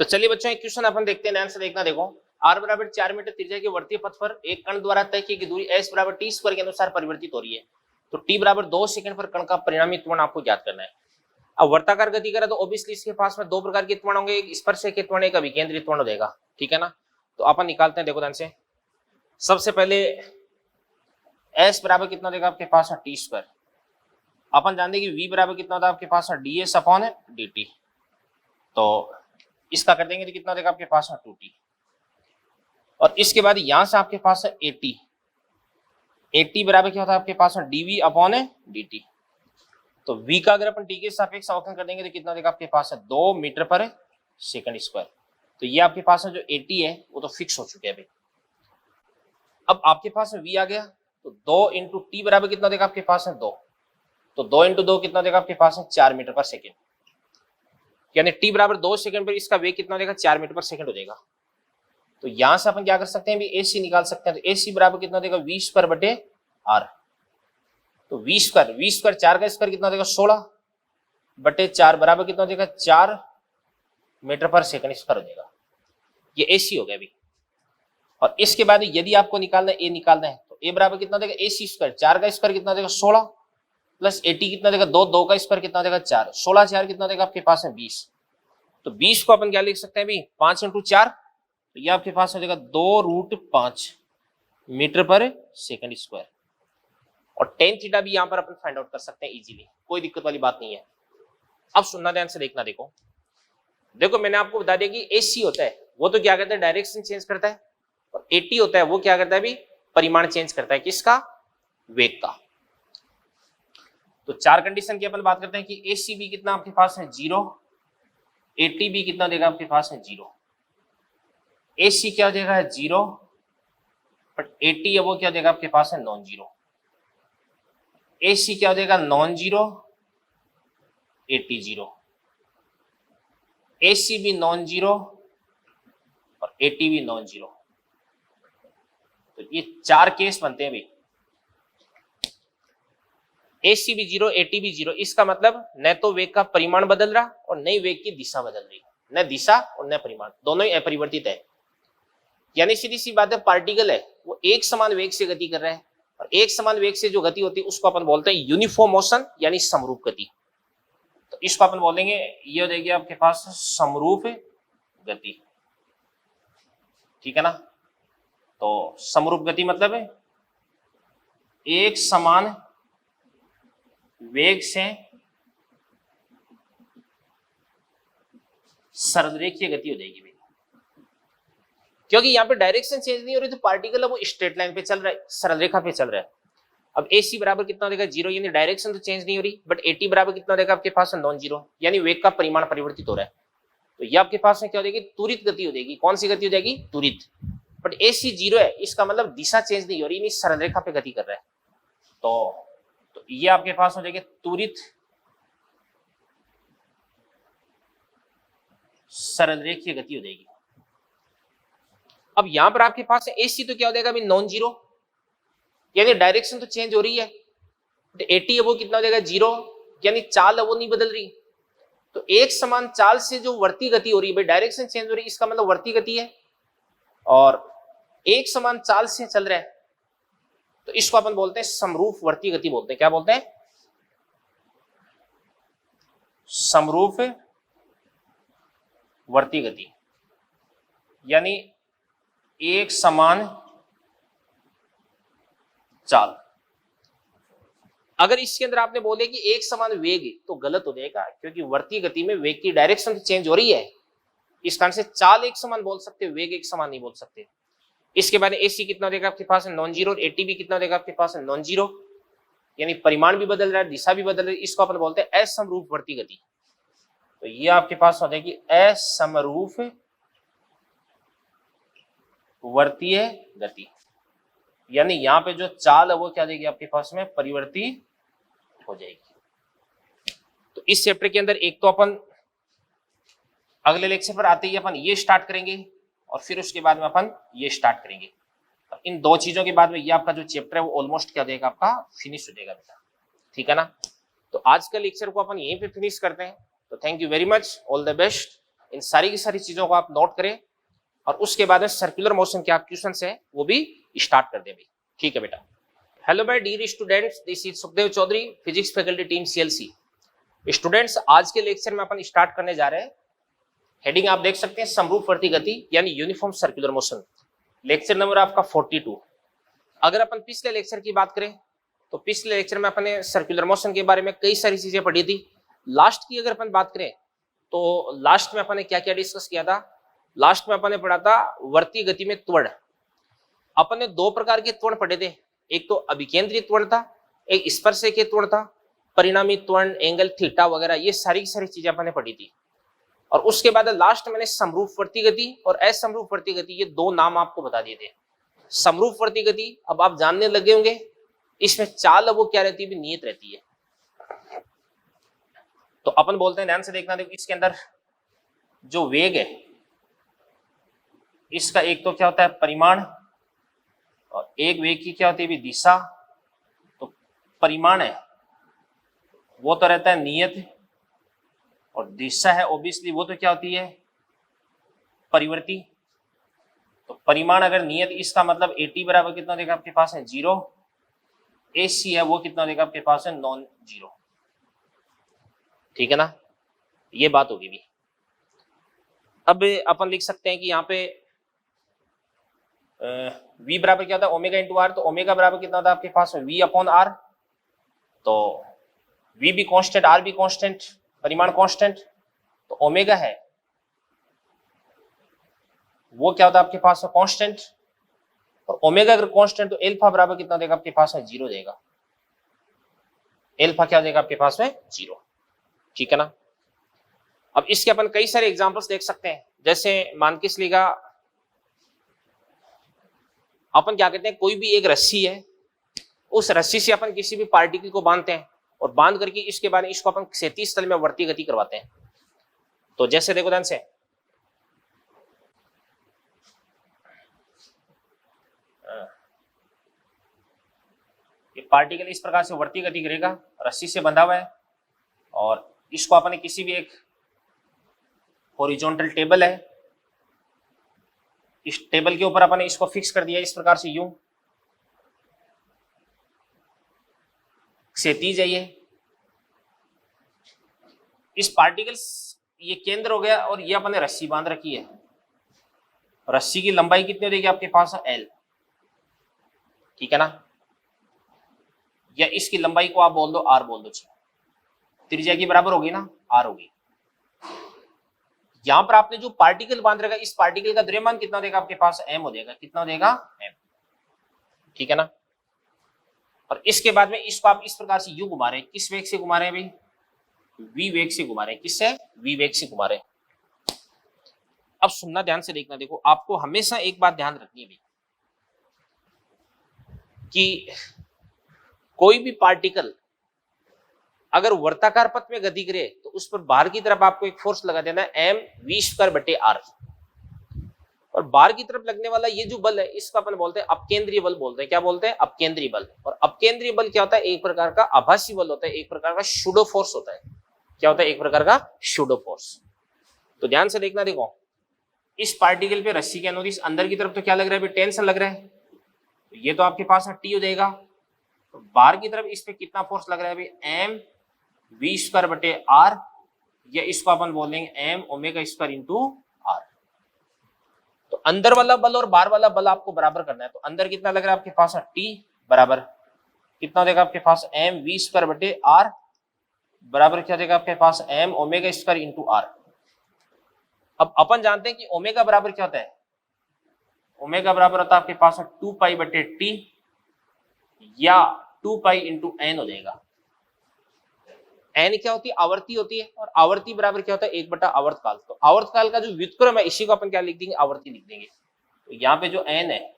तो चलिए बच्चों एक क्वेश्चन अपन देखते हैं, ध्यान से देखना। देखो r बराबर 4 मीटर त्रिज्या के वर्तीय पथ पर एक कण द्वारा तय की गई दूरी s बराबर t स्क्वायर के अनुसार परिवर्तित हो रही है। तो t बराबर 2 सेकंड पर कण का परिणामी त्वरण आपको ज्ञात करना है। अब वर्ताकार गति करें तो ऑब्वियसली इसके पास में दो प्रकार के त्वरण होंगे, एक स्पर्शक त्वरण, एक अभिकेंद्रित त्वरण देगा। ठीक है ना। तो अपन निकालते हैं, देखो ध्यान से। सबसे पहले s बराबर कितना देगा आपके पास है टी स्क्वायर। अपन जानते हैं कि v बराबर कितना होता है आपके पास है ds अपॉन dt। तो इसका कर देंगे तो कितना देगा आपके पास है 2t। और इसके बाद यहां से आपके पास है at बराबर क्या होता है आपके पास है dv अपॉन dt। तो v का अगर अपन t के सापेक्ष अवकलन कर देंगे तो कितना देगा आपके पास है 2 मीटर पर सेकंड स्क्वायर। तो ये आपके पास है जो at है वो तो फिक्स हो चुके हैं भाई। अब आपके पास v आ गया, तो 2 इंटू टी बराबर कितना देगा आपके पास है 2। तो 2 इंटू 2 कितना देगा आपके पास है 4 मीटर पर सेकंड। यानी t बराबर 2 सेकंड पर इसका वेग कितना देगा 4 मीटर पर सेकंड हो जाएगा। तो यहां से अपन क्या कर सकते हैं भी ac निकाल सकते हैं। तो ac बराबर कितना देगा v स्क्वायर बटे r। तो v स्क्वायर 4 का स्क्वायर कितना देगा 16 बटे 4 बराबर कितना देगा 4 मीटर पर सेकंड स्क्वायर हो जाएगा। ये ac हो गया अभी। और इसके बाद यदि आपको निकालना है a निकालना है तो a बराबर कितना देगा ac स्क्वायर 4 का स्क्वायर कितना देगा 16 प्लस 80 कितना देगा 2 का स्क्वायर कितना देगा 4, 16 4 कितना देगा आपके पास है 20। तो 20 को अपन क्या लिख सकते हैं भी 5 इंटू 4, तो ये आपके पास हो जाएगा 2√5 मीटर पर सेकंड स्क्वायर। और टेन थीटा भी यहाँ पर अपन फाइंड आउट कर सकते हैं इजीली, कोई दिक्कत वाली बात नहीं है। अब सुनना ध्यान से देखना। देखो मैंने आपको बता दिया कि AC होता है वो तो क्या करता है डायरेक्शन चेंज करता है, और AT होता है वो क्या करता है भी परिमाण चेंज करता है। किसका? वेग का। तो चार कंडीशन की अपन बात करते हैं कि AC भी कितना आपके पास है 0, AT भी कितना देगा आपके पास है 0। AC क्या देगा है 0, बट AT है वो क्या देगा आपके पास है नॉन जीरो। AC क्या देगा नॉन जीरो, AT 0, AC भी नॉन जीरो और AT भी नॉन जीरो। तो ये चार केस बनते हैं भाई। AC भी 0, AT भी 0। इसका मतलब न तो वेग का परिमाण बदल रहा और न ही वेग की दिशा बदल रही, न दिशा और न परिमाण, दोनों ही अपरिवर्तित है। यानी सीधी सी बात है पार्टिकल है वो एक समान वेग से गति कर रहा है, और एक समान वेग से जो गति होती है उसको अपन बोलते हैं यूनिफॉर्म मोशन यानी समरूप गति। तो इसको अपन बोलेंगे ये हो जाएगी आपके पास समरूप गति। ठीक है ना। तो समरूप गति मतलब है एक समान वेग से सरलरेखीय गति हो जाएगी भाई, क्योंकि यहाँ पे डायरेक्शन चेंज नहीं हो रही। तो पार्टिकल है वो स्ट्रेट लाइन पे चल रहा है, सरल रेखा पे चल रहा है। अब AC बराबर कितना देगा 0, यानी डायरेक्शन तो चेंज नहीं हो रही, बट AT बराबर कितना देगा आपके पास नॉन जीरो, यानी वेग का परिमाण परिवर्तित हो रहा है। तो ये आपके पास में क्या हो जाएगी त्वरित गति हो जाएगी। कौन सी गति हो जाएगी? त्वरित। बट AC 0 है, इसका मतलब दिशा चेंज नहीं हो रही, यानी सरल रेखा पे गति कर रहा है। तो ये आपके पास हो जाएगी त्वरित सरल रेखीय गति हो जाएगी। अब यहां पर आपके पास AC तो क्या हो जाएगा नॉन जीरो, यानी डायरेक्शन तो चेंज हो रही है। तो AT है वो कितना हो जाएगा 0, यानी चाल है वो नहीं बदल रही। तो एक समान चाल से जो वर्ती गति हो रही है भाई, डायरेक्शन चेंज हो रही है, इसका मतलब वर्ती गति है, और एक समान चाल से चल रहा है। तो इसको अपन बोलते हैं समरूप वर्ती गति बोलते हैं। क्या बोलते हैं? समरूप वर्ती गति, यानी एक समान चाल। अगर इसके अंदर आपने बोले कि एक समान वेग तो गलत हो जाएगा, क्योंकि वर्ती गति में वेग की डायरेक्शन चेंज हो रही है। इस कारण से चाल एक समान बोल सकते, वेग एक समान नहीं बोल सकते। इसके बाद AC कितना देगा आपके पास है नॉन जीरो, AT भी कितना देगा आपके पास है नॉन जीरो, यानी परिमाण भी बदल रहा है, दिशा भी बदल रही है। इसको अपन बोलते हैं असमरूप वर्ती गति। तो ये आपके पास हो जाएगी असमरूप वर्तीय गति, यानी यहाँ पे जो चाल है वो क्या देगी आपके पास में परिवर्तित हो जाएगी। तो इस चैप्टर के अंदर एक तो अपन अगले लेक्चर पर आते ही अपन ये स्टार्ट करेंगे, और फिर उसके बाद में अपन ये स्टार्ट करेंगे। तो इन दो चीजों के बाद में ये आपका जो चैप्टर है वो ऑलमोस्ट क्या देगा आपका फिनिश हो जाएगा बेटा। ठीक है ना। तो आज का लेक्चर को अपन यहीं पे फिनिश करते हैं। तो thank you very much, all the best. इन सारी की सारी चीजों को आप नोट करें और उसके बाद में सर्कुलर मोशन के आप क्वेश्चन है वो भी स्टार्ट कर दे भाई। ठीक है बेटा। हेलो भाई dear students, this is Sukhdev Chaudhary, physics faculty team CLC. Students, आज के लेक्चर में अपन स्टार्ट करने जा रहे हैं। हेडिंग आप देख सकते हैं समरूपवर्ती गति यानी uniform circular motion. Lecture number आपका 42। अगर अपन पिछले लेक्चर की बात करें तो पिछले लेक्चर में अपन ने सर्कुलर मोशन के बारे में कई सारी चीजें पढ़ी थी। लास्ट की अगर अपन बात करें तो लास्ट में अपन ने क्या क्या डिस्कस किया था। लास्ट में अपन ने पढ़ा था वर्तीय गति में त्वरण। अपन ने दो प्रकार के त्वरण पढ़े थे, एक तो अभिकेंद्रीय त्वरण था, एक स्पर्शकीय त्वरण था, परिणामी त्वरण, एंगल थीटा वगैरह ये सारी सारी चीजें अपन ने पढ़ी थी। और उसके बाद लास्ट मैंने समरूपवर्ती गति और असमरूपवर्ती गति ये दो नाम आपको बता दिए थे। समरूपवर्ती गति अब आप जानने लगे होंगे, इसमें चाल वो क्या रहती है भी नियत रहती है। तो अपन बोलते हैं, ध्यान से देखना, देखो इसके अंदर जो वेग है इसका एक तो क्या होता है परिमाण और एक वेग की क्या होती है भी दिशा। तो परिमाण है वो तो रहता है नियत और दिशा है ऑब्वियसली वो तो क्या होती है परिवर्ती। तो परिमाण अगर नियत, इसका मतलब AT बराबर कितना देगा आपके पास है 0, AC है वो कितना देगा आपके पास है नॉन जीरो। ठीक है ना, ये बात होगी भी। अब अपन लिख सकते हैं कि यहाँ पे V बराबर क्या होता है ओमेगा इंटू आर। तो ओमेगा बराबर कितना होता है आपके पास में V अपॉन आर। तो V भी कांस्टेंट, R भी कांस्टेंट, परिमाण कांस्टेंट। तो ओमेगा है वो क्या होता है आपके पास में कांस्टेंट। और ओमेगा अगर कांस्टेंट तो एल्फा बराबर कितना देगा आपके पास में 0 देगा। एल्फा क्या देगा आपके पास में 0। ठीक है ना। अब इसके अपन कई सारे एग्जांपल्स देख सकते हैं। जैसे मान के चलिएगा अपन क्या कहते हैं कोई भी एक रस्सी है, उस रस्सी से अपन किसी भी पार्टिकल को बांधते हैं और बांध करके इसके बाद इसको अपन क्षैतिज तल में वर्तीय गति करवाते हैं। तो जैसे देखो ध्यान से, ये पार्टिकल इस प्रकार से वर्तीय गति करेगा, रस्सी से बंधा हुआ है और इसको अपन किसी भी एक हॉरिजॉन्टल टेबल है, इस टेबल के ऊपर अपन इसको फिक्स कर दिया इस प्रकार से यूं, क्षैतिज है ये। इस पार्टिकल्स ये केंद्र हो गया और ये अपन ने रस्सी बांध रखी है। रस्सी की लंबाई कितनी हो देगी आपके पास L। ठीक है ना, या इसकी लंबाई को आप बोल दो R बोल दो, त्रिज्या की बराबर होगी ना R होगी। यहां पर आपने जो पार्टिकल बांध रखा इस पार्टिकल का द्रव्यमान कितना देगा आपके पास M हो देगा। कितना देगा M। ठीक है ना। और इसके बाद में इसको आप इस प्रकार से यूं घुमा रहे हैं, किस वेग से घुमा रहे हैं भाई V वेग से घुमा रहे हैं। किससे V वेग से घुमा रहे हैं। अब सुनना ध्यान से देखना, देखो आपको हमेशा एक बात ध्यान रखनी है भाई कि कोई भी पार्टिकल अगर वर्ताकार पथ में गति करे तो उस पर बाहर की तरफ आपको एक फोर्स लगा देना है mv²/r। और बाहर की तरफ लगने वाला ये जो बल है इसको अपन बोलते हैं अपकेंद्रीय बल बोलते हैं। क्या बोलते हैं अपकेंद्रीय बल। और अपकेंद्रीय बल क्या होता है एक प्रकार का आभासी बल होता है, एक प्रकार का शूडो फोर्स होता है। क्या होता है एक प्रकार का शूडो फोर्स। तो ध्यान से देखना, देखो इस पार्टिकल पे रस्सी के अनुदिश अंदर की तरफ तो क्या लग रहा है भाई टेंशन लग रहा है। तो ये तो आपके पास T हो जाएगा। तो बाहर की तरफ इस पे कितना फोर्स लग रहा है भाई mv²/r, या इसको अपन बोल देंगे m ω²/r। तो अंदर वाला बल और बाहर वाला बल आपको बराबर करना है। तो अंदर कितना लग रहा है आपके पास T बराबर कितना देगा आपके पास mv²/r बराबर क्या देगा आपके पास m ω²/r। अब अपन जानते हैं कि ओमेगा बराबर क्या होता है, ओमेगा बराबर होता है आपके पास 2π/T या 2π × n हो जाएगा। n क्या होती है आवर्ती होती है और आवर्ती बराबर क्या होता है 1/आवर्तकाल। तो आवर्तकाल का जो व्युत्क्रम है इसी को अपन क्या लिख देंगे आवर्ती लिख देंगे। तो यहाँ पे जो n है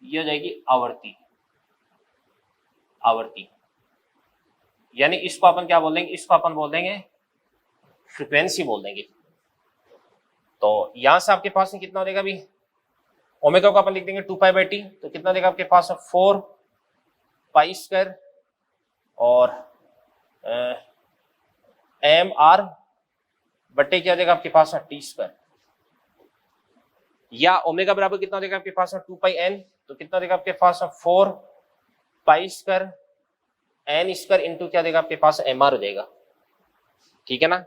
ये हो जाएगी आवर्ती, आवर्ती यानी इसको अपन क्या बोल देंगे, इसको अपन बोल देंगे फ्रीक्वेंसी बोल देंगे। तो यहां से आपके पास में कितना हो जाएगा अभी ओमेगा को अपन लिख देंगे 2π/T। तो कितना देगा आपके पास 4π² और mr बट्टे क्या देगा आपके पास टी स्क्वायर, या ओमेगा बराबर कितना देगा आपके पास 2 पाई एन, तो कितना देगा आपके पास 4 pi square n square into क्या देगा आपके पास एम आर हो जाएगा। ठीक है ना,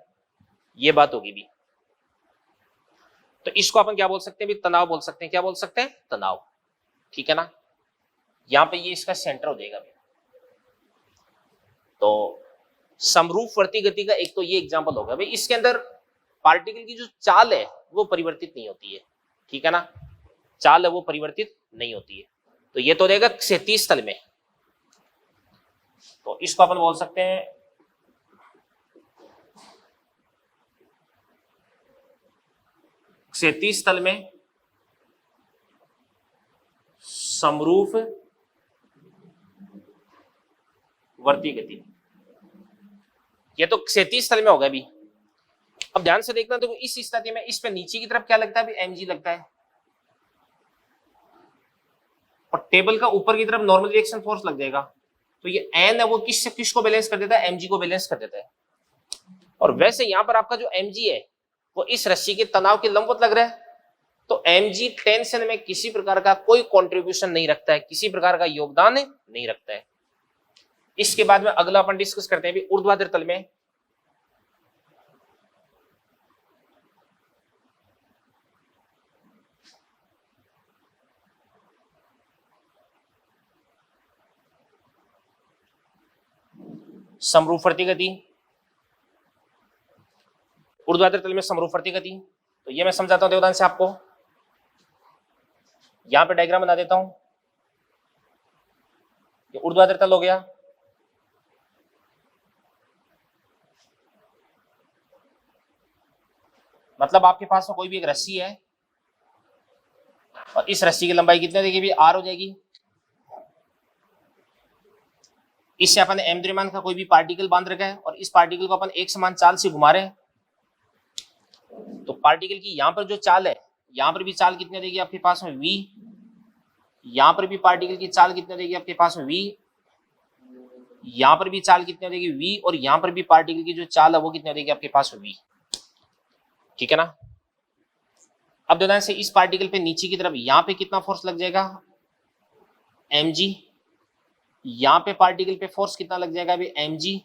ये बात होगी भी। तो इसको अपन क्या बोल सकते हैं भी, तनाव बोल सकते हैं। क्या बोल सकते हैं, तनाव। ठीक है ना, यहां पे ये इसका सेंटर हो जाएगा। तो समरूपवर्ती गति का एक तो ये एग्जांपल होगा भाई, इसके अंदर पार्टिकल की जो चाल है वो परिवर्तित नहीं होती है। ठीक है ना, चाल है वो परिवर्तित नहीं होती है। तो ये तो हो जाएगा क्षैतिज तल में। तो इसको अपन बोल सकते हैं क्षैतिज तल में समरूप वर्ती गति। ये तो क्षैतिज तल में होगा भी। अब ध्यान से देखना, तो इस स्थिति में इस पे नीचे की तरफ क्या लगता है भी, mg लगता है, और टेबल का ऊपर की तरफ नॉर्मल रिएक्शन फोर्स लग जाएगा। तो ये n है वो किसको बैलेंस कर देता है, mg को बैलेंस कर देता है। और वैसे यहां पर आपका जो mg है वो इस रस्सी के तनाव के लंबवत लग रहा है। तो mg टेंशन में किसी प्रकार का कोई कंट्रीब्यूशन नहीं रखता है, किसी प्रकार का योगदान नहीं रखता है। इसके बाद में अगला अपन डिस्कस करते हैं भी ऊर्ध्वाधर तल में समरूपवर्ती गति। ऊर्ध्वाधर तल में समरूपवर्ती गति, तो ये मैं समझाता हूं देवदान से आपको। यहां पे डायग्राम बना देता हूं। ये ऊर्ध्वाधर तल हो गया, मतलब आपके पास में कोई भी एक रस्सी है और इस रस्सी की लंबाई कितनी देगी भी, आर हो जाएगी। इससे अपन एम द्रव्यमान का कोई भी पार्टिकल बांध रखा है और इस पार्टिकल को अपन एक समान चाल से घुमा रहे हैं। तो पार्टिकल की यहां पर जो चाल है, यहां पर भी चाल कितनी देगी आपके पास में v, यहां पर भी पार्टिकल की चाल कितनी देगी आपके पास में v, यहां पर भी चाल कितनी देगी v, और यहां पर भी पार्टिकल की जो चाल है वो कितनी देगी आपके पास में v। ठीक है ना। अब ध्यान से इस पार्टिकल पे नीचे की तरफ यहां पे कितना फोर्स लग जाएगा, mg, यहां पे पार्टिकल पे फोर्स कितना लग जाएगा अभी, mg,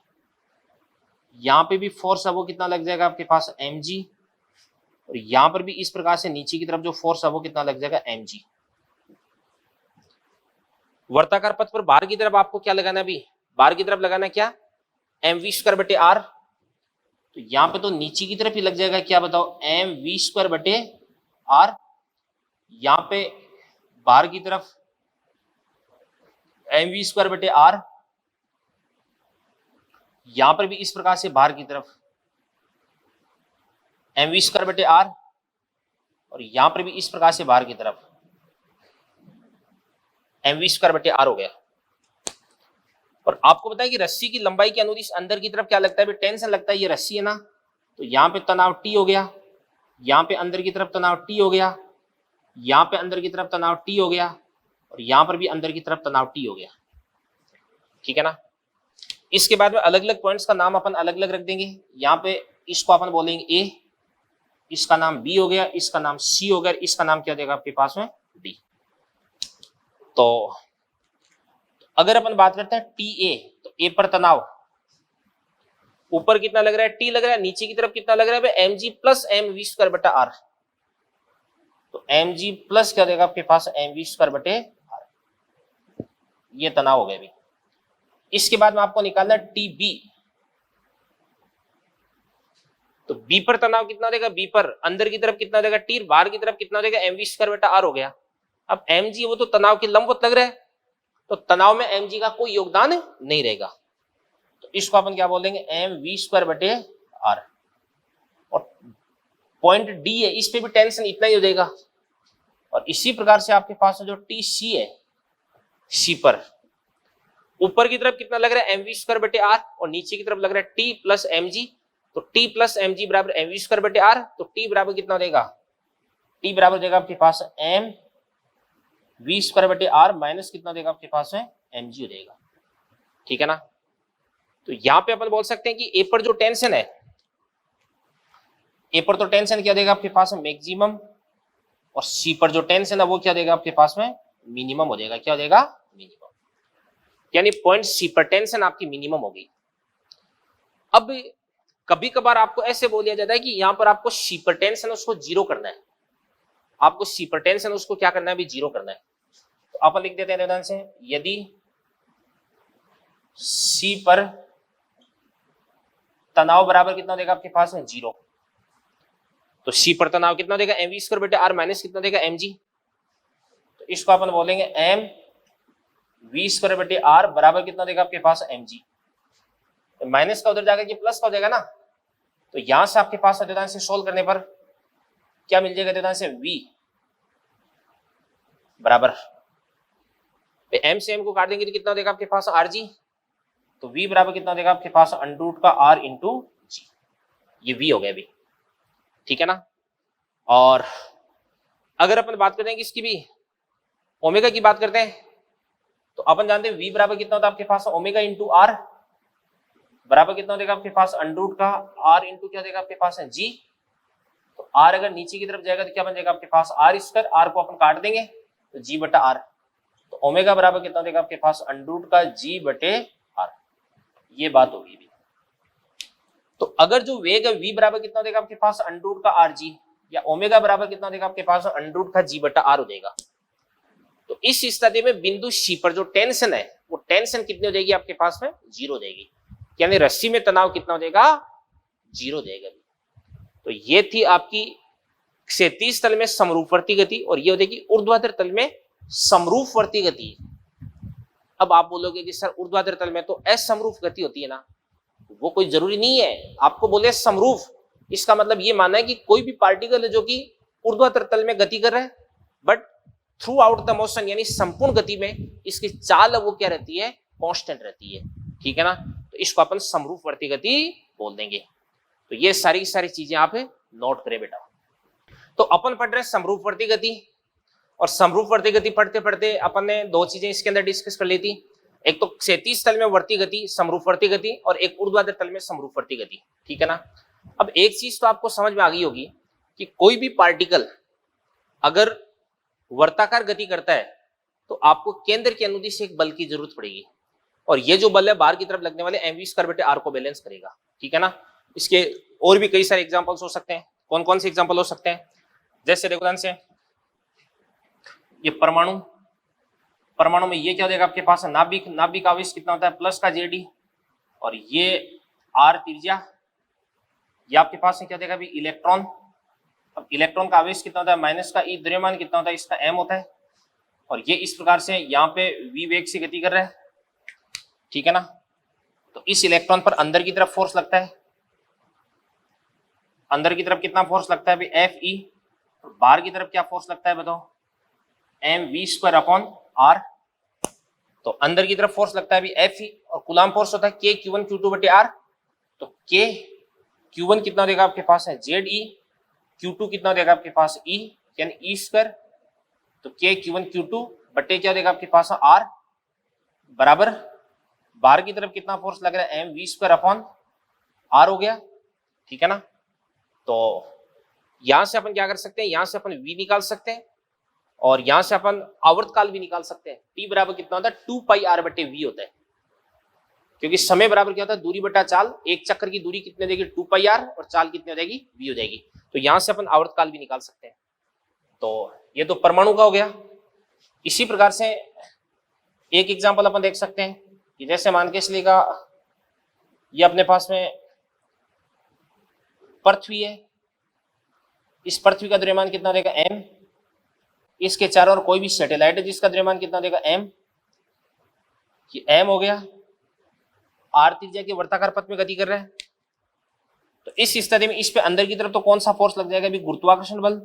यहां पे भी फोर्स है वो कितना लग जाएगा आपके पास mg, और यहां पर भी इस प्रकार से नीचे की तरफ जो फोर्स है वो कितना लग जाएगा mg। वर्ताकार पथ पर बाहर की तरफ आपको क्या लगाना है अभी, बाहर की तरफ लगाना क्या, mv स्क्वायर बटे r। तो यहां पे तो नीचे की तरफ ही लग जाएगा क्या बताओ, mv स्क्वायर बटे r। यहां पे बाहर की तरफ mv स्क्वायर बटे r, यहां पर भी इस प्रकार से बाहर की तरफ mv स्क्वायर बटे r, और यहां पर भी इस प्रकार से बाहर की तरफ mv स्क्वायर बटे r हो गया। और आपको बताया कि रस्सी की लंबाई के अनुदिश अंदर की तरफ क्या लगता है, टेंशन लगता है। ये रस्सी है ना, तो यहाँ पे तनाव T हो गया, यहाँ पे अंदर की तरफ तनाव T हो गया, यहाँ पे अंदर की तरफ तनाव T हो गया, और यहाँ पर भी अंदर की तरफ तनाव T हो गया। ठीक है ना। इसके बाद में अलग अलग पॉइंट्स का नाम अपन अलग अलग रख देंगे। यहाँ पे इसको अपन बोलेंगे A, इसका नाम B हो गया, इसका नाम C हो गया, इसका नाम क्या देगा आपके पास में D। तो अगर अपन बात करते हैं TA, तो A पर तनाव ऊपर कितना लग रहा है, T लग रहा है, नीचे की तरफ कितना लग रहा है, mg प्लस mv स्क्वायर बटा r। तो mg प्लस क्या देगा आपके पास, mv स्क्वायर बटे r। ये तनाव हो गया अभी। इसके बाद में आपको निकालना है TB। तो B पर तनाव कितना देगा, B पर अंदर की तरफ कितना देगा T, बाहर की तरफ कितना देगा mv स्क्वायर बटा r हो गया। अब mg वो तो तनाव के लंबवत लग रहा है, तो तनाव में mg का कोई योगदान नहीं रहेगा। तो इसको अपन क्या बोल देंगे, mv स्क्वायर बटे r। और पॉइंट D है, इस पे भी टेंशन इतना ही हो जाएगा। और इसी प्रकार से आपके पास जो TC है, C पर ऊपर की तरफ कितना लग रहा है, mv स्क्वायर बटे r, और नीचे की तरफ लग रहा है T प्लस mg। तो T प्लस mg बराबर mv स्क्वायर बटे r। तो T बराबर कितना देगा, T बराबर देगा आपके पास m v स्क्वायर बटे r माइनस कितना देगा आपके पास है mg हो जाएगा। ठीक है ना। तो यहां पे अपन बोल सकते हैं कि A पर जो टेंशन है ए पर तो टेंशन क्या देगा आपके पास में मैक्सिमम, और सी पर जो टेंशन है वो क्या देगा आपके पास में मिनिमम हो जाएगा। क्या हो जाएगा मिनिमम, यानी पॉइंट सी पर टेंशन आपकी मिनिमम हो गई। अब कभी कभार आपको ऐसे बोल दिया जाता है कि यहां पर आपको सी पर टेंशन उसको जीरो करना है, आपको सी पर टेंशन उसको क्या करना है भी जीरो करना है। तो आप लिख देते हैं ध्यान से, यदि सी पर तनाव बराबर कितना देगा आपके पास में जीरो, तो सी पर तनाव कितना देगा एम वी स्क्वायर बटे आर माइनस कितना देगा एम जी। तो इसको अपन बोलेंगे एम वी स्क्वायर बटे आर बराबर कितना देगा आपके पास एम जी। तो माइनस का उधर जाकर प्लस का हो जाएगा ना, तो यहां से आपके पास देदान से सोल्व करने पर क्या मिल जाएगा देदान से v बराबर एम से एम को काट देंगे तो कितना देगा आपके पास आर जी। तो v बराबर कितना देगा आपके पास अंडर रूट का आर इंटू जी, ये v हो गया अभी, ठीक है ना। और अगर अपन बात करते हैं कि इसकी भी ओमेगा की बात करते हैं, तो अपन जानते हैं v बराबर कितना होता है आपके पास ओमेगा इंटू आर बराबर कितना देगा आपके पास अंडर रूट का आर इंटू क्या देगा आपके पास है जी। तो आर अगर नीचे की तरफ जाएगा तो क्या बन जाएगा आपके पास आर स्क्वायर, आर को अपन काट देंगे तो जी बटा आर। तो ओमेगा बराबर कितना देगा आपके पास अंडर रूट का जी बटे आर, ये बात होगी भी। तो अगर जो वेग है v बराबर कितना देगा आपके पास अंडर रूट का आर जी, या ओमेगा बराबर कितना देगा आपके पास अंडर रूट का जी बटा आर हो जाएगा। तो इस स्थिति में बिंदु सी पर जो टेंशन है वो टेंशन कितनी हो जाएगी आपके पास में जीरो हो जाएगी, यानी रस्सी में तनाव कितना हो जाएगा जीरो हो जाएगा। तो ये थी आपकी क्षैतिज तल में समरूपवर्ती गति, और ये हो जाएगी ऊर्ध्वाधर तल में समरूपवर्ती गति। अब आप बोलोगे कि सर ऊर्ध्वाधर तल में तो असमरूप गति होती है ना, वो कोई जरूरी नहीं है। आपको बोले समरूप, इसका मतलब ये मानना है कि कोई भी पार्टिकल है जो कि ऊर्ध्वाधर तल में गति कर रहा है, but through out the motion यानी संपूर्ण गति में इसकी चाल वो क्या रहती है कांस्टेंट रहती है, ठीक है ना। तो इसको अपन समरूपवर्ती गति बोल देंगे। तो ये सारी चीजें आप नोट करें बेटा। तो अपन पढ़ रहे समरूपवर्ती गति, और समरूपवर्ती गति पढ़ते पढ़ते अपन ने दो चीजें इसके अंदर डिस्कस कर ली थी, एक तो क्षैतिज तल में वर्ती गति समरूपवर्ती गति, और एक ऊर्ध्वाधर तल में समरूपवर्ती गति, ठीक है ना। अब एक चीज तो आपको समझ में आ गई होगी कि कोई भी पार्टिकल अगर वर्ताकार गति करता है तो आपको केंद्र के अनुदिश एक बल की जरूरत पड़ेगी, और ये जो बल है बाहर की तरफ लगने वाले एम वी स्क्वायर बटे आर को बैलेंस करेगा, ठीक है ना। इसके और भी कई सारे एग्जांपल्स हो सकते हैं। कौन कौन से एग्जांपल हो सकते हैं, जैसे देखो ध्यान से, ये परमाणु में ये क्या हो जाएगा आपके पास नाभिक आवेश कितना होता है प्लस का जेडी, और ये आर त्रिज्या, ये आपके पास क्या देगा अभी इलेक्ट्रॉन। अब इलेक्ट्रॉन का आवेश कितना होता है माइनस का ई, द्रव्यमान कितना होता है इसका एम होता है, और ये इस प्रकार से यहाँ पे वी वेग से गति कर रहा है, ठीक है ना। तो इस इलेक्ट्रॉन पर अंदर की तरफ फोर्स लगता है, अंदर की तरफ कितना फोर्स लगता है एफ ई, बाहर की तरफ क्या फोर्स लगता है बताओ m v square upon r. तो अंदर की तरफ फोर्स लगता है एफ ई, और कूलाम फोर्स होता है के क्यू1 क्यू2 बटे आर। तो के क्यू1 कितना देगा आपके पास है जेड ई, क्यू2 कितना देगा आपके पास ई यानी ई स्क्वायर, तो के क्यू1 क्यू2 बटे क्या देगा आपके पास आर बराबर बाहर की तरफ कितना फोर्स लग रहा है m v square upon r हो गया, ठीक है ना। तो यहां से अपन क्या कर सकते हैं, यहां से अपन v निकाल सकते हैं, और यहां से अपन आवर्तकाल भी निकाल सकते हैं। t बराबर कितना होता है 2 पाई r बटे v होता है, क्योंकि समय बराबर क्या होता है दूरी बटा चाल, एक चक्कर की दूरी कितनी देगी 2 पाई r, और चाल कितनी हो जाएगी v हो जाएगी। तो यहां से अपन आवर्तकाल भी निकाल सकते हैं। तो ये तो परमाणु का हो गया। इसी प्रकार से एक एग्जाम्पल अपन देख सकते हैं कि जैसे मान के चलिएगा ये अपने पास में पृथ्वी है, इस पृथ्वी का द्रव्यमान कितना देगा m, इसके चारों ओर कोई भी सैटेलाइट है जिसका द्रव्यमान कितना देगा m, ये m हो गया, r त्रिज्या के वर्ताकार पथ में गति कर रहा है। तो इस स्थिति में इस पे अंदर की तरफ तो कौन सा फोर्स लग जाएगा अभी गुरुत्वाकर्षण बल,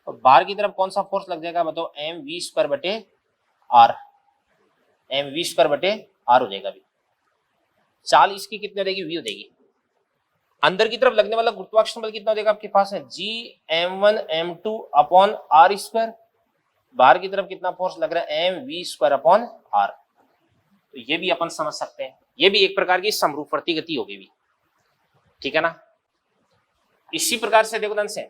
और बाहर की तरफ कौन सा फोर्स लग जाएगा बताओ एम वी स्क्वायर बटे आर, एम वी स्क्वायर बटे आर हो जाएगा। अभी चाल इसकी कितनी हो जाएगी v हो जाएगी। अंदर की तरफ लगने वाला गुरुत्वाकर्षण बल कितना देगा आपके पास है जी m1 m2 upon are square, बाहर की तरफ कितना फोर्स लग रहा है m v square upon r. तो ये भी अपन समझ सकते हैं, ये भी एक प्रकार की समरूपवर्ती गति होगी भी, ठीक है ना। इसी प्रकार से देखो ध्यान से,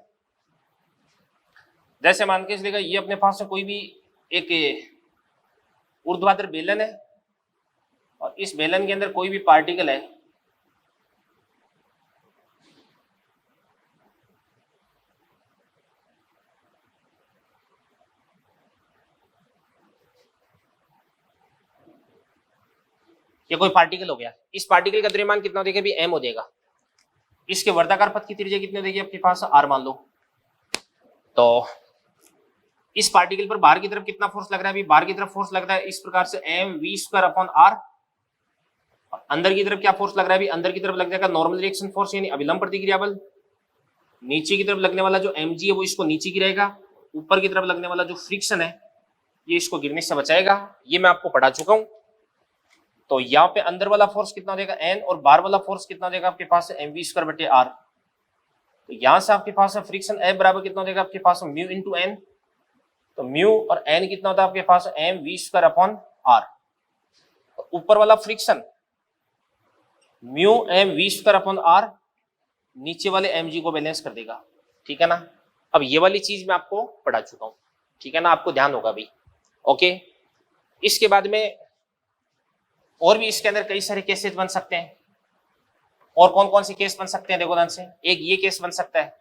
जैसे मान के चलेगा ये अपने पास में कोई भी एक ऊर्ध्वाधर बेलन है और इस बेलन के अंदर कोई भी पार्टिकल है, ये कोई पार्टिकल हो गया, इस पार्टिकल का द्रव्यमान कितना हो जाएगा भी m हो जाएगा, इसके वर्गाकार पथ की त्रिज्या कितनी हो जाएगी आपके पास r मान लो। तो इस पार्टिकल पर बाहर की तरफ कितना फोर्स लग रहा है, अभी बाहर की तरफ फोर्स लग रहा है इस प्रकार से mv²/r, अंदर की तरफ क्या फोर्स लग रहा है, अभी अंदर की तरफ लग जाएगा नॉर्मल रिएक्शन फोर्स यानी अभिलंब प्रतिक्रिया बल, नीचे की तरफ लगने वाला जो mg है वो इसको नीचे गिराएगा, ऊपर की तरफ लगने वाला जो फ्रिक्शन है ये इसको गिरने से बचाएगा, ये मैं आपको पढ़ा चुका हूं। तो यहाँ पे अंदर वाला फोर्स कितना हो जाएगा n और बाहर वाला फोर्स कितना हो जाएगा आपके पास mv²/r। तो यहां से आपके पास फ्रिक्शन F बराबर कितना हो जाएगा आपके पास म्यू इंटू एन, तो म्यू और n कितना होता है आपके पास mv²/r, ऊपर वाला फ्रिक्शन म्यू mv²/r नीचे वाले mg को बैलेंस कर देगा, ठीक है ना। अब ये वाली चीज मैं आपको पढ़ा चुका हूं, ठीक है ना, आपको ध्यान होगा भी। ओके, इसके बाद में और भी इसके अंदर कई सारे केसेस बन सकते हैं, और कौन कौन से केस बन सकते हैं देखो ध्यान से, एक ये केस बन सकता है,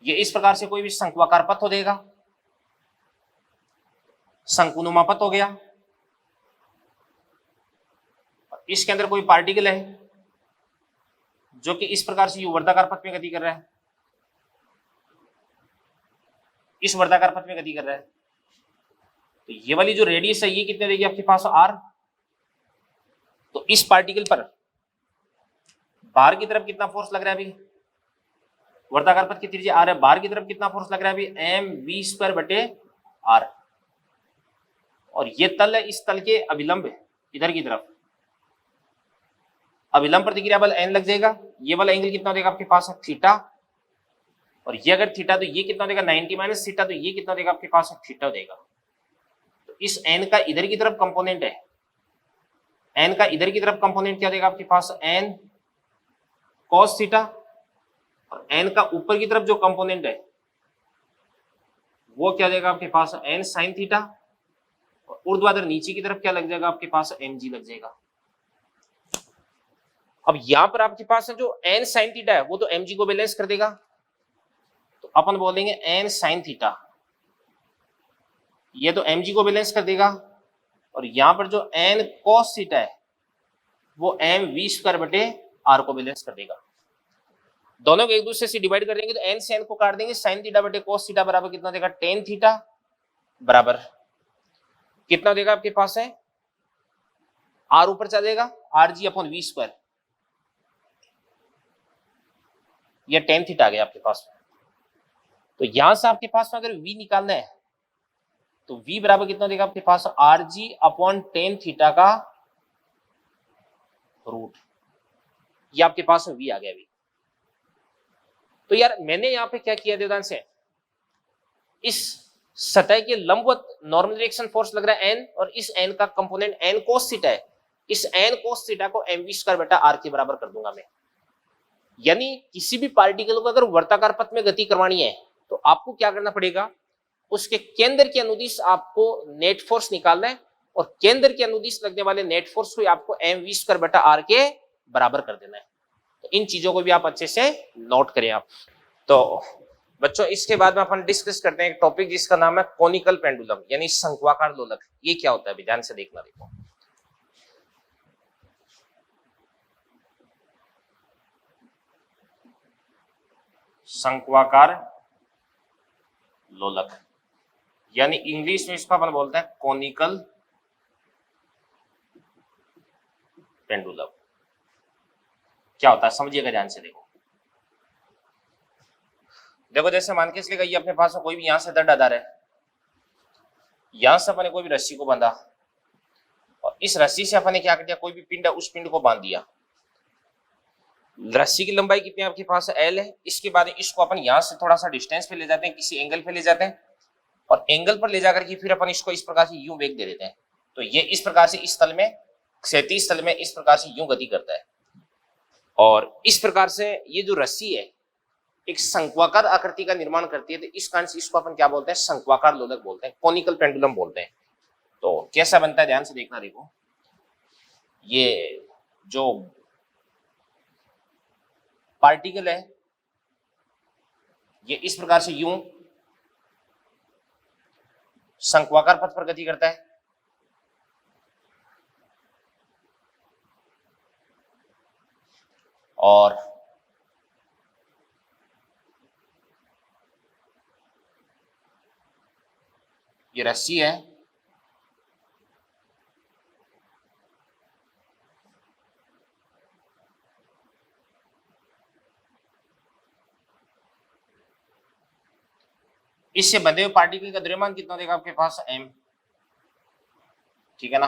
ये इस प्रकार से कोई भी शंक्वाकार पथ हो देगा, शंकुनुमा पथ हो गया, इसके अंदर कोई पार्टिकल है जो कि इस प्रकार से वर्धाकार पथ में गति कर रहा है, इस वर्धाकार पथ में गति कर रहा है, तो ये वाली जो रेडियस है ये कितने देगी आपके पास r। तो इस पार्टिकल पर बाहर की तरफ कितना फोर्स लग रहा है, अभी वर्धाकार पथ की त्रिज्या r है, बाहर की तरफ कितना फोर्स लग रहा है अभी mv²/r, और ये तल है, इस तल के अभिलंब इधर की तरफ अभिलंब प्रतिक्रिया बल n लग जाएगा, ये वाला एंगल कितना हो जाएगा आपके पास थीटा, और ये अगर थीटा तो ये कितना हो जाएगा 90 - थीटा, तो ये कितना हो जाएगा आपके पास थीटा हो जाएगा। तो इस n का इधर की तरफ कंपोनेंट है, n का इधर की तरफ कंपोनेंट क्या देगा आपके पास n cos थीटा, और n का ऊपर की तरफ जो कंपोनेंट है वो क्या देगा आपके पास n sin थीटा, और ऊर्ध्वाधर नीचे की तरफ क्या लग जाएगा आपके पास mg लग जाएगा। अब यहां पर आपके पास है जो n sin थीटा है वो तो mg को बैलेंस कर देगा, तो अपन बोलेंगे n sin थीटा, ये तो mg को बैलेंस कर देगा, और यहां पर जो n cos थीटा है वो mv²/r को बैलेंस कर देगा। दोनों को एक दूसरे से डिवाइड कर देंगे तो n से n को काट देंगे, sin थीटा बटे cos थीटा बराबर कितना देगा tan थीटा, बराबर कितना देगा आपके पास है r ऊपर चला जाएगा rg/v², ये tan थीटा आ गया आपके पास। तो यहां से आपके पास में अगर v निकालना है तो v बराबर कितना देगा आपके पास rg/tan थीटा का रूट, ये आपके पास में v आ गया। v तो यार मैंने यहां पे क्या किया ध्यान से, इस सतह के लंबवत नॉर्मल रिएक्शन फोर्स लग रहा है n, और इस n का कंपोनेंट n cos थीटा है, इस n cos थीटा को mv²/r के बराबर कर दूंगा मैं। यानी किसी भी पार्टिकल को अगर वर्ताकार पथ में गति करवानी है तो आपको क्या करना पड़ेगा, उसके केंद्र के अनुदिश आपको नेट फोर्स निकालना है, और केंद्र के अनुदिश लगने वाले नेट फोर्स को आपको mv²/r के बराबर कर देना है। तो इन चीजों को भी आप अच्छे से नोट करें आप। तो बच्चों इसके बाद में अपन डिस्कस करते हैं एक टॉपिक जिसका नाम है कोनिकल पेंडुलम यानी शंक्वाकार लोलक। ये क्या होता है अभी ध्यान से देखना, देखो शंक्वाकार लोलक यानी इंग्लिश में इसको अपन बोलते हैं कोनिकल पेंडुलम। क्या होता है समझिएगा ध्यान से, देखो देखो जैसे मान के इसलिए ये अपने पास कोई भी यहां से दर्द आधार है, यहां से अपने कोई भी रस्सी को बांधा, और इस रस्सी से अपने क्या कर दिया, कोई भी पिंड है उस पिंड को बांध दिया। रस्सी की लंबाई कितनी आपके पास L है, इसके बाद इसको अपन यहां से थोड़ा सा डिस्टेंस पे ले जाते हैं, किसी एंगल पे ले जाते हैं, और एंगल पर ले जाकर के फिर अपन इसको इस प्रकार से यूं वेग दे देते हैं। तो ये इस प्रकार से इस तल में क्षैतिज तल में इस प्रकार से यूं गति करता है, और इस प्रकार से ये जो रस्सी है एक शंक्वाकार आकृति का निर्माण करती है, तो इस कारण से इसको अपन क्या बोलते हैं, शंक्वाकार लोलक बोलते हैं, कोनिकल पेंडुलम बोलते हैं। तो कैसा बनता है ध्यान से देखना, देखो ये जो पार्टिकल है ये इस प्रकार से यूं शंक्वाकार पथ पर गति करता है, और ये रस्सी है इससे बंधे हुए पार्टिकल का द्रव्यमान कितना देगा आपके पास, m, ठीक है ना।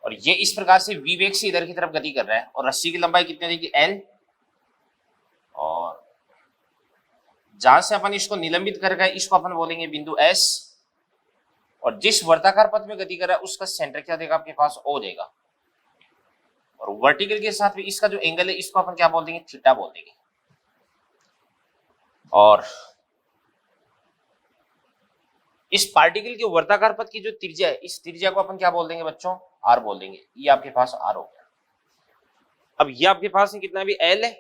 और ये इस प्रकार से v वेग से इधर की तरफ गति कर रहा है, और रस्सी की लंबाई कितनी देगी, l, और जहां से अपन इसको निलंबित कर गए इसको अपन बोलेंगे बिंदु S, और जिस वर्ताकार पथ में गति कर रहा है उसका सेंटर क्या देगा आपके पास, O देगा, और वर्टिकल के साथ भी इसका जो एंगल है इसको अपन क्या बोल देंगे, थीटा बोल देंगे। और इस पार्टिकल के वर्ताकार पथ की जो त्रिज्या है इस त्रिज्या को अपन क्या बोल देंगे बच्चों, r बोल देंगे। ये आपके पास r हो गया। अब ये आपके पास कितना भी l है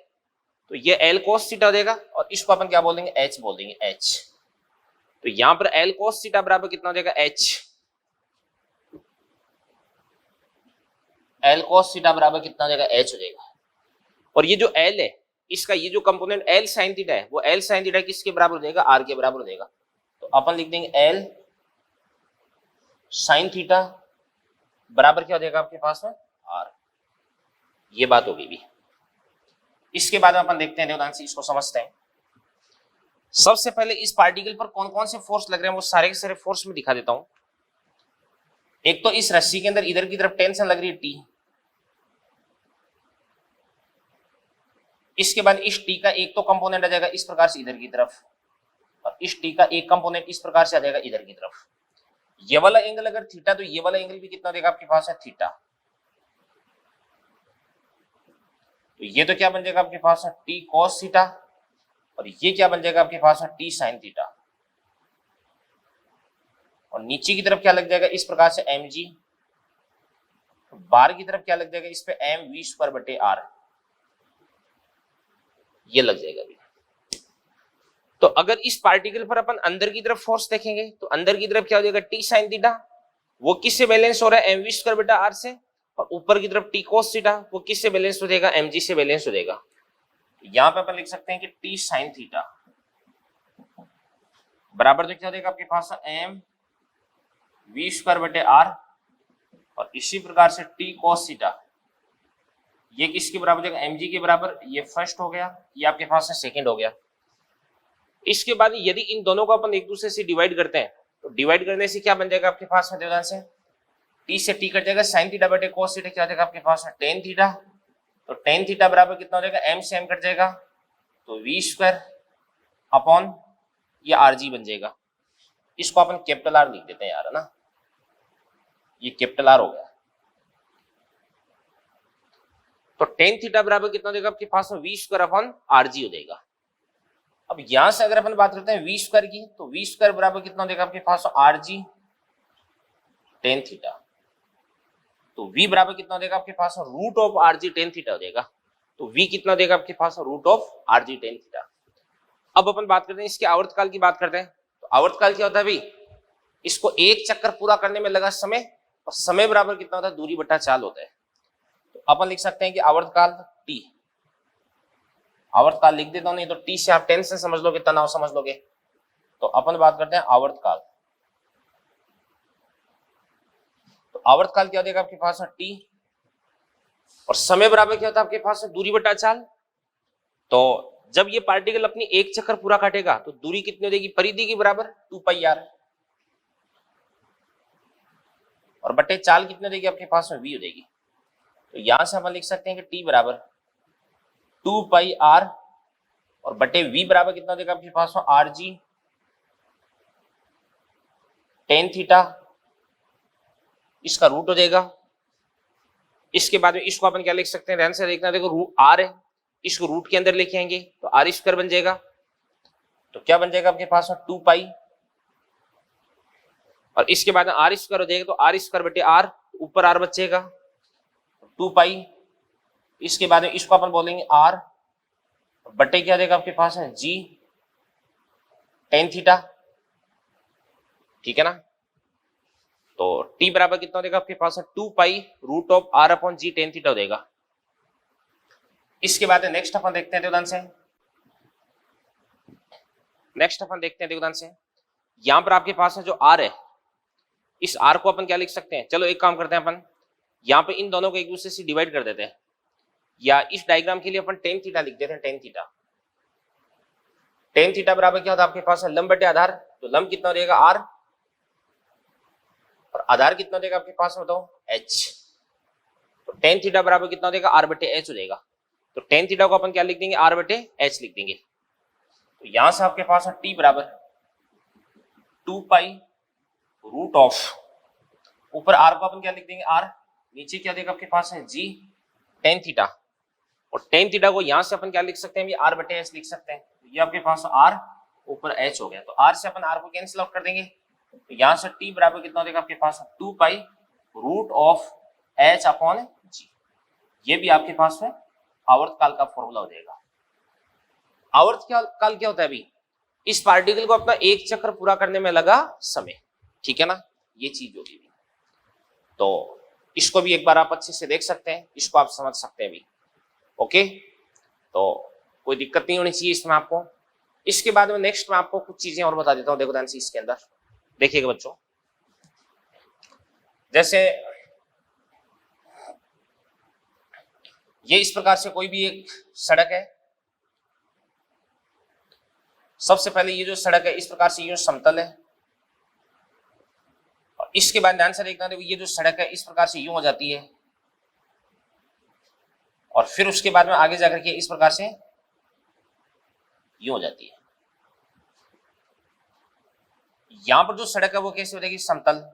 तो ये l cos थीटा देगा, और इसको अपन क्या बोल देंगे, h बोल देंगे, h। तो यहां पर l cos थीटा बराबर कितना देगा, h, l cos थीटा बराबर कितना देगा, h हो जाएगा। और ये जो l है इसका ये जो कंपोनेंट l sin थीटा है वो l sin थीटा किसके बराबर हो जाएगा, r के बराबर हो जाएगा। तो अपन लिख देंगे l sin थीटा बराबर क्या हो जाएगा आपके पास में, r। ये बात होगी भी। इसके बाद अपन देखते हैं ध्यान से इसको समझते हैं। सबसे पहले इस पार्टिकल पर कौन कौन से फोर्स लग रहे हैं वो सारे के सारे फोर्स में दिखा देता हूं। एक तो इस रस्सी के अंदर इधर की तरफ टेंशन लग रही है T, इसके बाद इस T का एक तो कंपोनेंट आ जाएगा इस प्रकार से इधर की तरफ, और इस T का एक कंपोनेंट इस प्रकार से आ जाएगा इधर की तरफ। ये वाला एंगल अगर थीटा तो ये वाला एंगल भी कितना देगा आपके पास है, थीटा। तो ये तो क्या बन जाएगा आपके पास है T cos थीटा, और ये क्या बन जाएगा आपके पास है T sin थीटा, और नीचे की तरफ क्या लग जाएगा इस प्रकार से mg, बाहर की तरफ क्या लग जाएगा इस पे mv²/r, ये लग जाएगा भी। तो अगर इस पार्टिकल पर अपन अंदर की तरफ फोर्स देखेंगे तो अंदर की तरफ क्या हो जाएगा, T sin थीटा, वो किससे बैलेंस हो रहा है, mv²/r से, और ऊपर की तरफ T cos थीटा वो किससे बैलेंस हो जाएगा, mg से बैलेंस हो जाएगा। यहां पे अपन लिख सकते हैं कि T sin थीटा बराबर जो क्या देगा आपके पास mv²/r, और इसी प्रकार से T cos थीटा ये किसके बराबर हो जाएगा, mg के बराबर। ये फर्स्ट हो गया, ये आपके पास है सेकंड हो गया। इसके बाद यदि इन दोनों को अपन एक दूसरे से डिवाइड करते हैं तो डिवाइड करने से क्या बन जाएगा आपके पास में, ध्यान से T से T कट जाएगा, sin थीटा बटे cos थीटा क्या हो जाएगा आपके पास में, tan थीटा। तो tan थीटा बराबर कितना हो जाएगा, m से m कट जाएगा तो v² अपॉन ये rg बन जाएगा। इसको अपन कैपिटल R लिख देते हैं यार, है ना, ये कैपिटल R हो गया। तो tan थीटा बराबर कितना हो जाएगा आपके पास में, v² अपॉन rg हो जाएगा। अब यहां से अगर अपन बात करते हैं v² की तो v² बराबर कितना देगा आपके पास, rg tan थीटा। तो v बराबर कितना देगा आपके पास, root of rg tan theta हो जाएगा। तो v कितना देगा आपके पास, root of rg tan theta. अब अपन बात करते हैं इसके आवर्तकाल की बात करते हैं। तो आवर्तकाल क्या होता है भाई, इसको एक चक्कर पूरा करने में लगा समय, और समय बराबर कितना होता है, दूरी बटा चाल होता है। तो अपन लिख सकते हैं कि आवर्तकाल t, आवर्तकाल लिख देता हूं, नहीं तो T से आप टेंशन समझ लोगे, तनाव समझ लोगे। तो अपन बात करते हैं आवर्तकाल। तो आवर्तकाल क्या देगा आपके पास है T, और समय बराबर क्या होता है आपके पास है दूरी बटा चाल। तो जब ये पार्टिकल अपनी एक चक्कर पूरा काटेगा तो दूरी कितनी हो जाएगी, परिधि के बराबर 2πr, और बटे चाल कितने देगी आपके पास में, v हो जाएगी। तो यहां से अपन लिख सकते हैं कि T बराबर 2πr, और बटे v बराबर कितना देगा आपके पास में, rg tan थीटा, इसका रूट हो जाएगा, इसके बाद में इसको अपन क्या लिख सकते हैं, ध्यान से देखना, देखो आर है, इसको रूट के अंदर लेके आएंगे तो आर स्क्वायर बन जाएगा। तो क्या बन जाएगा आपके पास में 2 पाई, और इसके बाद में आर स्क्वायर हो जाएगा तो आर स्क्वायर बटे आर, ऊपर आर बचेगा 2 पाई। इसके बाद में इसको अपन बोलेंगे आर बटे क्या देगा आपके पास है जी टेन थीटा, ठीक है ना। तो t बराबर कितना देगा आपके पास है 2 pi root of r upon g tan theta हो जाएगा। इसके बाद नेक्स्ट अपन देखते हैं ध्यान से, नेक्स्ट अपन देखते हैं ध्यान से, यहां पर आपके पास है जो r है, इस r को अपन क्या लिख सकते हैं, चलो एक काम करते हैं अपन यहां पे इन दोनों को एक दूसरे से डिवाइड कर देते हैं, या इस डायग्राम के लिए अपन टेन थीटा लिख देते हैं, टेन थीटा। टेन थीटा बराबर क्या होता है आपके पास है लंब बटे आधार, तो लंब कितना हो जाएगा r, और आधार कितना देगा आपके पास में बताओ h। तो टेन थीटा बराबर कितना देगा r बटे h हो जाएगा। तो टेन थीटा को अपन क्या लिख देंगे, r बटे h लिख देंगे। तो यहां से आपके पास है t बराबर 2 पाई रूट ऑफ, ऊपर r को अपन क्या लिख देंगे r, नीचे क्या देगा आपके पास है g टेन थीटा, और टेन थीटा को यहां से अपन क्या लिख सकते हैं, r बटे h लिख सकते हैं। तो ये आपके पास r ऊपर h हो गया, तो r से अपन r को कैंसिल आउट कर देंगे। तो यहां से t बराबर कितना देगा आपके पास 2 pi root of h upon g, ये भी आपके पास में आवर्त काल का फॉर्मूला हो जाएगा। आवर्त काल क्या होता है अभी, इस पार्टिकल को अपना एक चक्र पूरा करने में लगा समय, ठीक है ना, ये चीज होगी। तो इसको भी एक बार आप अच्छे से देख सकते हैं, इसको आप समझ सकते हैं भी, ओके। तो कोई दिक्कत नहीं होनी चाहिए इसमें आपको। इसके बाद में नेक्स्ट मैं आपको कुछ चीजें और बता देता हूँ, देखो ध्यान से इसके अंदर देखिएगा बच्चों, जैसे ये इस प्रकार से कोई भी एक सड़क है, सबसे पहले ये जो सड़क है इस प्रकार से ये समतल है, और इसके बाद ध्यान से देखना, देखो ये जो सड़क है इस प्रकार से यूं हो जाती है, और फिर उसके बाद में आगे जाकर के इस प्रकार से यूं हो जाती है। यहां पर जो सड़क है वो कैसे हो जाएगी, समतल।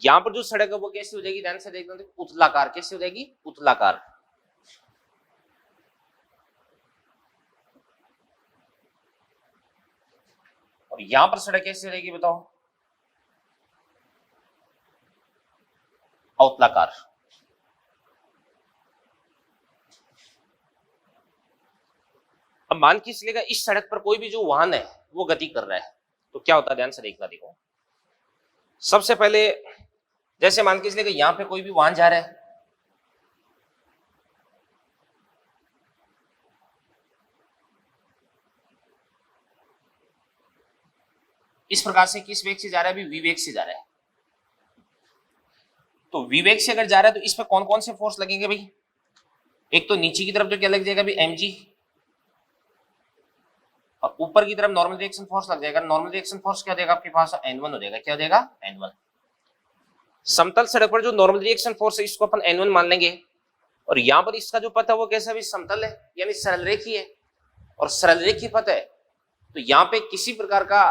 यहां पर जो सड़क है वो कैसे हो जाएगी, ध्यान से देखना, उतलाकार। कैसे हो जाएगी, उतलाकार। और यहां पर सड़क कैसे रहेगी बताओ, अवतलाकार। अब मान के चलिएगा इस सड़क पर कोई भी जो वाहन है वो गति कर रहा है, तो क्या होता है, ध्यान से देखना। देखो सबसे पहले जैसे मान के चलिएगा यहां पे कोई भी वाहन जा रहा है, इस प्रकार से किस वेग से जा रहा है, अभी विवेक से जा रहा है। तो विवेक से अगर जा रहा है तो इस पे कौन कौन से फोर्स लगेंगे भाई, एक तो नीचे की तरफ जो क्या लग जाएगा अभी mg, और ऊपर की तरफ नॉर्मल रिएक्शन फोर्स लग जाएगा। नॉर्मल रिएक्शन फोर्स क्या देगा आपके पास, n1 हो जाएगा। क्या हो जाएगा, n1। समतल सड़क पर जो नॉर्मल रिएक्शन फोर्स है इसको अपन n1 मान लेंगे, और यहां पर इसका जो पथ है वो कैसा भी समतल है, यानी सरल रेखी है, और सरल रेखी पथ है, तो यहाँ पे किसी प्रकार का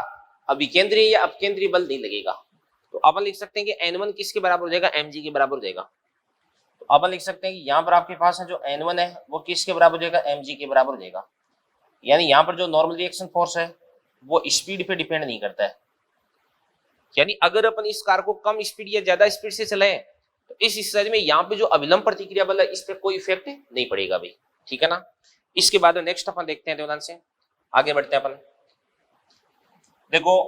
अभिकेंद्रीय या अपकेंद्रीय बल नहीं लगेगा। तो अपन लिख सकते हैं कि n1 किसके बराबर हो जाएगा, mg के बराबर हो जाएगा। तो अपन लिख सकते हैं कि यहाँ पर आपके पास है जो n1 है वो किसके बराबर हो जाएगा, mg के बराबर हो जाएगा। यानी यहाँ पर जो नॉर्मल रिएक्शन फोर्स है वो स्पीड पे डिपेंड नहीं करता है, यानी अगर अपन इस कार को कम स्पीड या ज्यादा स्पीड से चलाएं तो इस स्थिति में यहाँ पे जो अविलंब प्रतिक्रिया बल है इस पे कोई इफेक्ट नहीं पड़ेगा भाई, ठीक है ना। इसके बाद नेक्स्ट अपन देखते हैं, ध्यान से आगे बढ़ते हैं अपन। देखो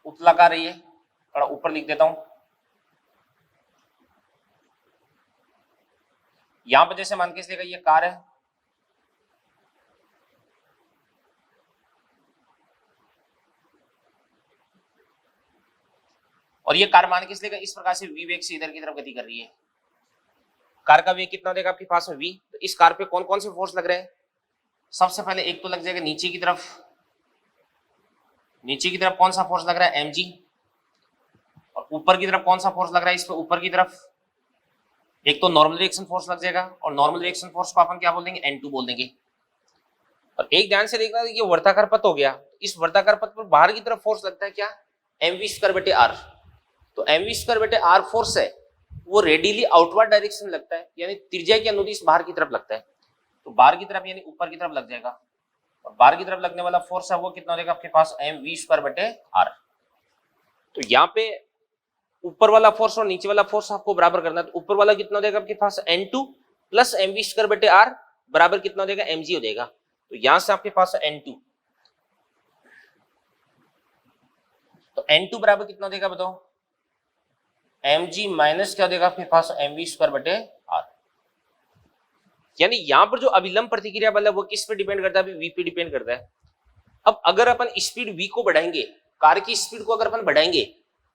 उतलाकार है, ये थोड़ा ऊपर लिख देता हूं। यहां पर जैसे मान के चलिएगा ये कार है, और ये कार मान के चलिएगा इस प्रकार से v वेग से इधर की तरफ गति कर रही है। कार का वेग कितना देगा आपके पास में v, तो इस कार पे कौन कौन से फोर्स लग रहे हैं, सबसे पहले एक तो लग जाएगा नीचे की तरफ। नीचे की तरफ कौन सा फोर्स लग रहा है, mg, और ऊपर की तरफ कौन सा फोर्स लग रहा है इस पे, ऊपर की तरफ एक तो नॉर्मल रिएक्शन फोर्स लग जाएगा, और नॉर्मल रिएक्शन फोर्स को अपन क्या बोल देंगे, n2 बोल देंगे। और एक ध्यान से देखना, ये वर्ताकार पथ हो गया, इस वर्ताकार पथ पर बाहर की तरफ फोर्स लगता है क्या, mv स्क्वायर बटे r। तो mv स्क्वायर बटे r फोर्स है वो रेडियली आउटवर्ड डायरेक्शन लगता है, यानी त्रिज्या के अनुदिश बाहर की तरफ लगता है, तो बाहर की तरफ यानी ऊपर की तरफ लग जाएगा, और बाहर की तरफ लगने वाला फोर्स है वो कितना हो जाएगा आपके पास mv स्क्वायर बटे r। तो यहाँ पे ऊपर वाला फोर्स और नीचे वाला फोर्स आपको बराबर करना है, तो ऊपर वाला कितना हो जाएगा आपके पास n2 प्लस mv स्क्वायर बटे r बराबर कितना हो जाएगा mg हो जाएगा। तो यहां से आपके पास n2, तो n2 बराबर कितना हो जाएगा बताओ, mg माइनस क्या हो जाएगा आपके पास mv स्क्वायर बटे r। यानी यहां पर जो अभिलंब प्रतिक्रिया बल है वो किस पे डिपेंड करता है, v पे डिपेंड करता है। अब अगर अपन स्पीड v को बढ़ाएंगे, कार की स्पीड को अगर अपन बढ़ाएंगे,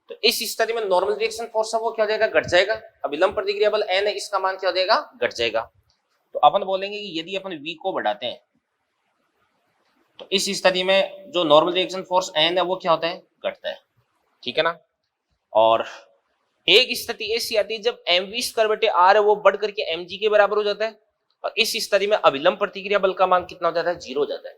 तो इस स्थिति में नॉर्मल रिएक्शन फोर्स है वो क्या हो जाएगा, घट जाएगा। अभिलंब प्रतिक्रिया बल n है, इसका मान क्या हो जाएगा, घट जाएगा। तो अपन बोलेंगे कि यदि अपन v को बढ़ाते हैं तो इस स्थिति में जो नॉर्मल रिएक्शन फोर्स n है वो क्या होता है, घटता है, ठीक है ना। और एक स्थिति ऐसी आती है जब mv स्क्वायर बटे r है वो बढ़ करके mg के बराबर हो जाता है, और इस स्थिति में अभिलंब प्रतिक्रिया बल का मान कितना हो जाता है, 0 हो जाता है।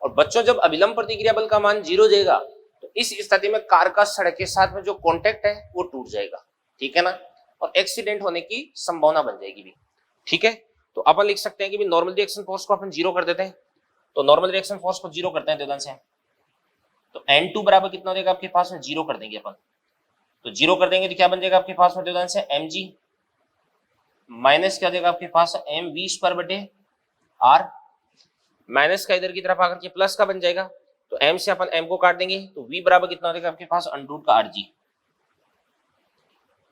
और बच्चों जब अभिलंब प्रतिक्रिया बल का मान 0 हो जाएगा तो इस स्थिति में कार का सड़क के साथ में जो कांटेक्ट है वो टूट जाएगा, ठीक है ना, और एक्सीडेंट होने की संभावना बन जाएगी भी, ठीक है। तो अपन लिख सकते हैं कि भी नॉर्मल रिएक्शन फोर्स को अपन 0 कर देते हैं, तो नॉर्मल रिएक्शन फोर्स को 0 करते हैं ध्यान से, तो n2 बराबर कितना हो जाएगा आपके पास में, 0 कर देंगे अपन, तो 0 कर देंगे तो क्या बन जाएगा आपके पास में ध्यान से, mg माइनस क्या हो जाएगा आपके पास mv स्क्वायर बटे r, माइनस का इधर की तरफ आकर के प्लस का बन जाएगा, तो m से अपन m को काट देंगे, तो v बराबर कितना हो जाएगा आपके पास अंडर रूट का rg,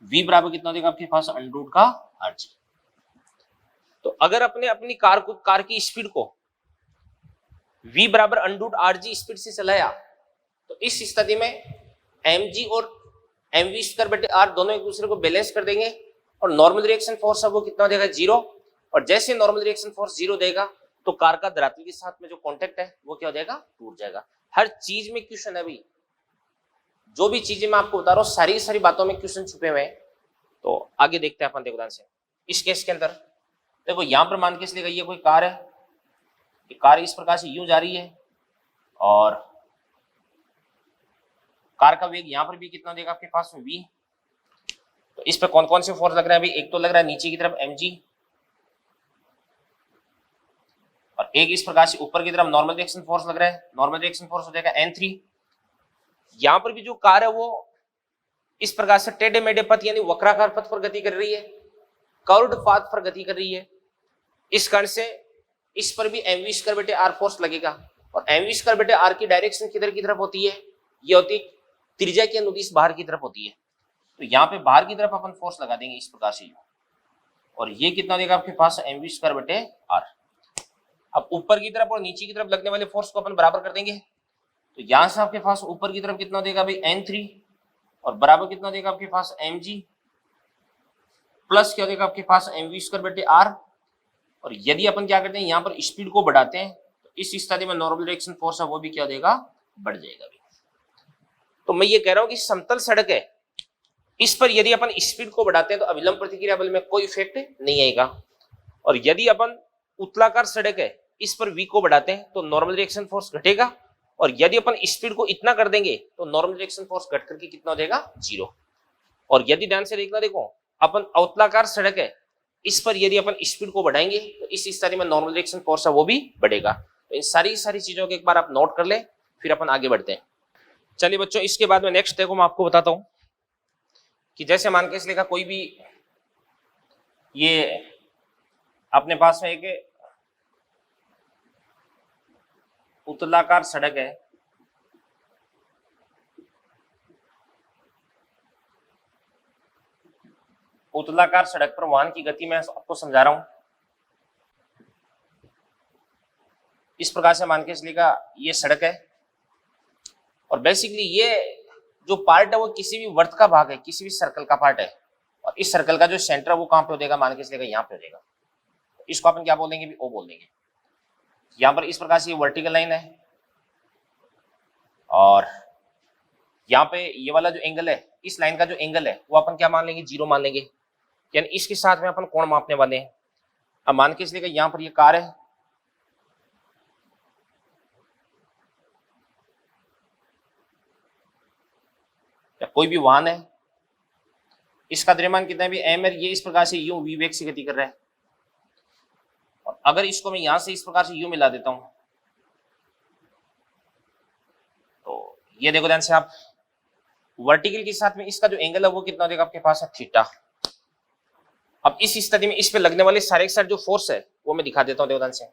v बराबर कितना हो जाएगा आपके पास अंडर रूट का rg। तो अगर अपने अपनी कार की स्पीड को v बराबर अंडर रूट rg स्पीड से चलाया, तो इस स्थिति में mg और mv स्क्वायर बटे r दोनों एक दूसरे को बैलेंस कर देंगे, और नॉर्मल रिएक्शन फोर्स है वो कितना हो जाएगा, 0। और जैसे नॉर्मल रिएक्शन फोर्स 0 देगा तो कार का धरातल के साथ में जो कांटेक्ट है वो क्या हो जाएगा, टूट जाएगा। हर चीज में क्वेश्चन है भाई, जो भी चीजें मैं आपको बता रहा हूँ सारी सारी बातों में क्वेश्चन छुपे हुए हैं। तो आगे देखते हैं अपन, देखो ध्यान से इस केस के अंदर देखो, यहां पर मान के इसलिए ये कोई कार है, ये कार इस प्रकार से यूं जा रही है, और कार का वेग यहां पर भी कितना देगा आपके पास में v। तो इस पे कौन कौन से फोर्स लग रहे हैं अभी, एक तो लग रहा है नीचे की तरफ mg, और एक इस प्रकार से ऊपर की तरफ नॉर्मल रिएक्शन फोर्स लग रहा है, नॉर्मल रिएक्शन फोर्स हो जाएगा n3। यहां पर भी जो कार है वो इस प्रकार से टेढ़े मेढ़े पथ यानी वक्राकार पथ पर गति कर रही है, कर्व्ड पाथ पर गति कर रही है। इस कारण से इस पर भी mv स्क्वायर बटे r फोर्स लगेगा, और mv स्क्वायर बटे r की डायरेक्शन किधर की तरफ होती है, ये होती है त्रिज्या के अनुदिश बाहर की तरफ होती है। तो यहाँ पे बाहर की तरफ अपन फोर्स लगा देंगे इस प्रकार से, और ये कितना देगा आपके पास mv स्क्वायर बटे r। अब ऊपर की तरफ और नीचे की तरफ लगने वाले फोर्स को अपन बराबर कर देंगे, तो यहां से आपके पास ऊपर की तरफ कितना देगा भाई n3, और बराबर कितना देगा आपके पास mg, प्लस क्या देगा आपके पास mv स्क्वायर बटे r। और यदि अपन क्या करते हैं यहाँ पर स्पीड को बढ़ाते हैं तो इस स्थिति में नॉर्मल रिएक्शन फोर्स है वो भी क्या देगा, बढ़ जाएगा भी। तो मैं ये कह रहा हूं कि समतल सड़क है, इस पर यदि अपन स्पीड को बढ़ाते हैं तो अभिलंब प्रतिक्रिया बल में कोई इफेक्ट नहीं आएगा, और यदि अपन उत्तलाकार सड़क है इस पर v को बढ़ाते हैं तो नॉर्मल रिएक्शन फोर्स घटेगा, और यदि अपन स्पीड को इतना कर देंगे तो नॉर्मल रिएक्शन फोर्स घट करके कितना हो जाएगा, 0। और यदि ध्यान से देखना, देखो अपन अवतलाकार सड़क है इस पर यदि अपन स्पीड को बढ़ाएंगे तो इस स्थिति में नॉर्मल रिएक्शन फोर्स है वो भी बढ़ेगा। तो इन सारी चीजों को एक बार आप नोट कर ले, फिर अपन आगे बढ़ते हैं। चलिए बच्चों, इसके बाद में नेक्स्ट देखो मैं आपको बताता हूं कि जैसे मान के इसलिए का कोई भी ये अपने पास में एक उत्तलाकार सड़क है, उत्तलाकार सड़क पर वाहन की गति मैं आपको समझा रहा हूं। इस प्रकार से मान के चलिएगा ये सड़क है, और बेसिकली ये जो पार्ट है वो किसी भी वर्त का भाग है, किसी भी सर्कल का पार्ट है, और इस सर्कल का जो सेंटर है वो कहां पे हो जाएगा, मान के चलिएगा यहाँ पे हो जाएगा। तो इसको अपन क्या बोल देंगे, भी ओ बोल देंगे। यहाँ पर इस प्रकार से ये वर्टिकल लाइन है, और यहाँ पे ये वाला जो एंगल है, इस लाइन का जो एंगल है वो अपन क्या मान लेंगे, 0 मान लेंगे, यानी इसके साथ में अपन कोण मापने वाले हैं। अब मान के चलिएगा यहाँ पर ये कार है, या कोई भी वाहन है, इसका द्रव्यमान कितना भी m है, ये इस प्रकार से u v वेग से गति कर रहा है। और अगर इसको मैं यहां से इस प्रकार से u मिला देता हूं तो ये देखो ध्यान से आप, वर्टिकल के साथ में इसका जो एंगल है वो कितना हो जाएगा आपके पास है थीटा। अब इस स्थिति में इस पे लगने वाले सारे के सारे जो फोर्स है वो मैं दिखा देता हूं, देखो ध्यान से।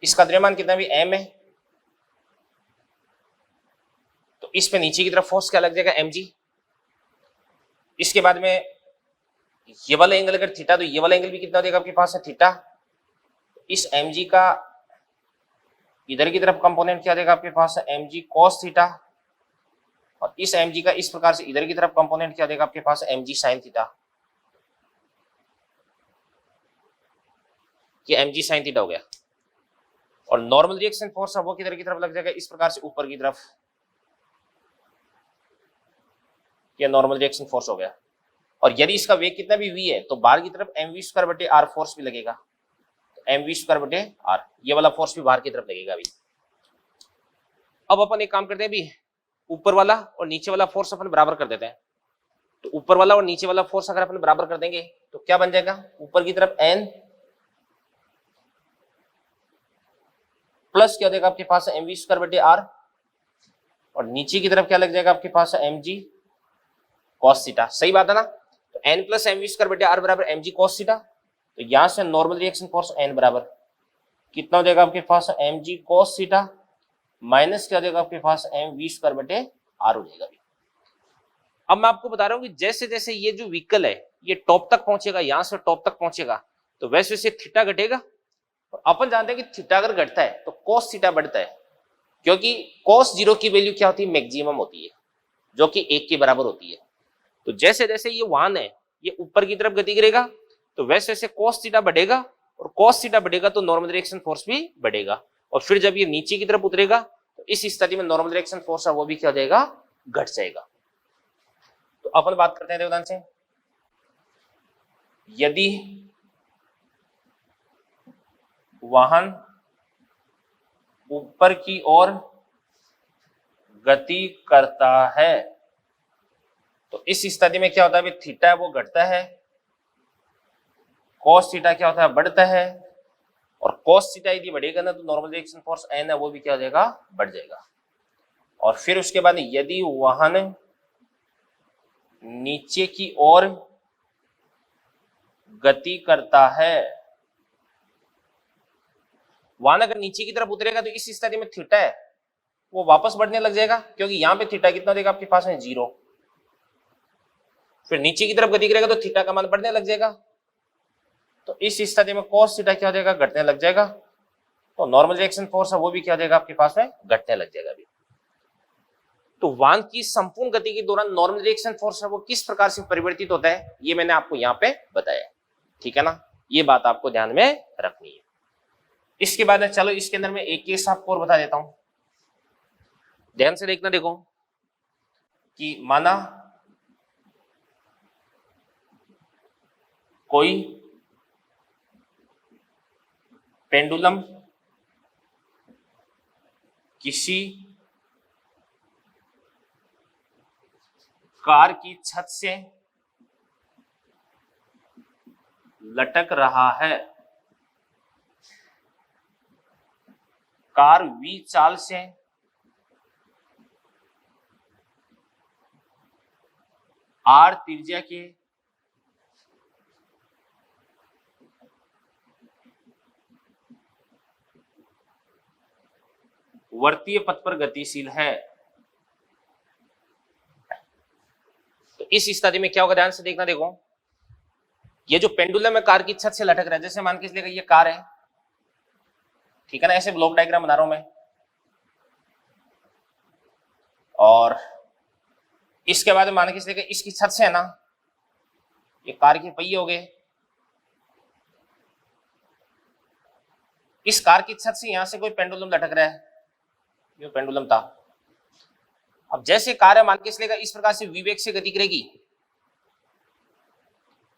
इसका द्रव्यमान कितना भी m है, तो इस पे नीचे की तरफ फोर्स क्या लग जाएगा mg। इसके बाद में ये वाला एंगल अगर थीटा, तो ये वाला एंगल भी कितना हो जाएगा आपके पास है थीटा। इस mg का इधर की तरफ कंपोनेंट क्या देगा आपके पास है mg cos थीटा, और इस mg का इस प्रकार से इधर की तरफ कंपोनेंट क्या देगा आपके पास है mg sin थीटा। ये mg sin थीटा हो गया। और नॉर्मल रिएक्शन फोर्स है वो किधर की तरफ लग जाएगा, इस प्रकार से ऊपर की तरफ, ये नॉर्मल रिएक्शन फोर्स हो गया। और यदि इसका वेग कितना भी v है तो बाहर की तरफ mv²/r फोर्स भी लगेगा, तो mv²/r ये वाला फोर्स भी बाहर की तरफ लगेगा अभी। अब अपन एक काम करते हैं अभी, ऊपर वाला और नीचे वाला फोर्स अपन बराबर कर देते हैं। तो ऊपर वाला और नीचे वाला फोर्स अगर अपन बराबर कर देंगे तो क्या बन जाएगा, ऊपर की तरफ n प्लस क्या हो जाएगा आपके पास है mv²/r, और नीचे की तरफ क्या लग जाएगा आपके पास है mg cos थीटा। सही बात है ना। तो n प्लस mv²/r बराबर mg cos थीटा। तो यहां से नॉर्मल रिएक्शन फोर्स n बराबर कितना हो जाएगा आपके पास mg cos थीटा माइनस क्या हो जाएगा आपके पास mv²/r हो जाएगा। अब मैं आपको बता रहा हूं कि जैसे जैसे ये जो व्हीकल है ये टॉप तक पहुंचेगा, यहां से टॉप तक पहुंचेगा, तो वैसे वैसे थीटा घटेगा। और अपन जानते हैं कि थीटा अगर घटता है तो cos थीटा बढ़ता है, क्योंकि cos 0 की वैल्यू क्या होती है, मैक्सिमम होती है, जो कि 1 के बराबर होती है। तो जैसे जैसे ये वाहन है ये ऊपर की तरफ गति करेगा तो वैसे वैसे cos थीटा बढ़ेगा, और cos थीटा बढ़ेगा तो नॉर्मल रिएक्शन फोर्स भी बढ़ेगा। और फिर जब ये नीचे की तरफ उतरेगा तो इस स्थिति में नॉर्मल रिएक्शन फोर्स है वो भी क्या हो जाएगा, घट जाएगा। तो अपन बात करते हैं देवदान से, यदि वाहन ऊपर की ओर गति करता है तो इस स्थिति में क्या होता है, थीटा है वो घटता है, cos थीटा क्या होता है, बढ़ता है। और cos थीटा यदि बढ़ेगा ना तो नॉर्मल रिएक्शन फोर्स n है वो भी क्या हो जाएगा, बढ़ जाएगा। और फिर उसके बाद यदि वाहन नीचे की ओर गति करता है, वाहन अगर नीचे की तरफ उतरेगा तो इस स्थिति में थीटा है वो वापस बढ़ने लग जाएगा, क्योंकि यहां पे थीटा कितना देगा आपके पास है 0। फिर नीचे की तरफ गति करेगा तो थीटा का मान बढ़ने लग जाएगा, तो इस स्थिति में cos थीटा क्या हो जाएगा, घटने लग जाएगा। तो नॉर्मल रिएक्शन फोर्स है वो भी क्या हो जाएगा आपके पास में, घटने लग जाएगा अभी। तो वाहन की संपूर्ण गति के दौरान नॉर्मल रिएक्शन फोर्स है वो किस प्रकार से परिवर्तित होता है ये मैंने आपको यहाँ पे बताया, ठीक है ना। ये बात आपको ध्यान में रखनी है। इसके बाद चलो इसके अंदर मैं एक केस आपको और बता देता हूं, ध्यान से देखना। देखो कि माना कोई पेंडुलम किसी कार की छत से लटक रहा है, कार v चाल से r त्रिज्या के वर्तीय पथ पर गतिशील है। तो इस स्थिति में क्या होगा, ध्यान से देखना। देखो ये जो पेंडुलम है कार की छत से लटक रहा है, जैसे मान के चलिए ये कार है, ठीक है ना, ऐसे ब्लॉक डायग्राम बना रहा हूं मैं। और इसके बाद मान के चलिए इसकी छत से है ना, ये कार के पहिए हो गए, इस कार की छत से यहां से कोई पेंडुलम लटक रहा है, ये पेंडुलम था। अब जैसे कार है मान के चलेगा इस प्रकार से विवेक से गति करेगी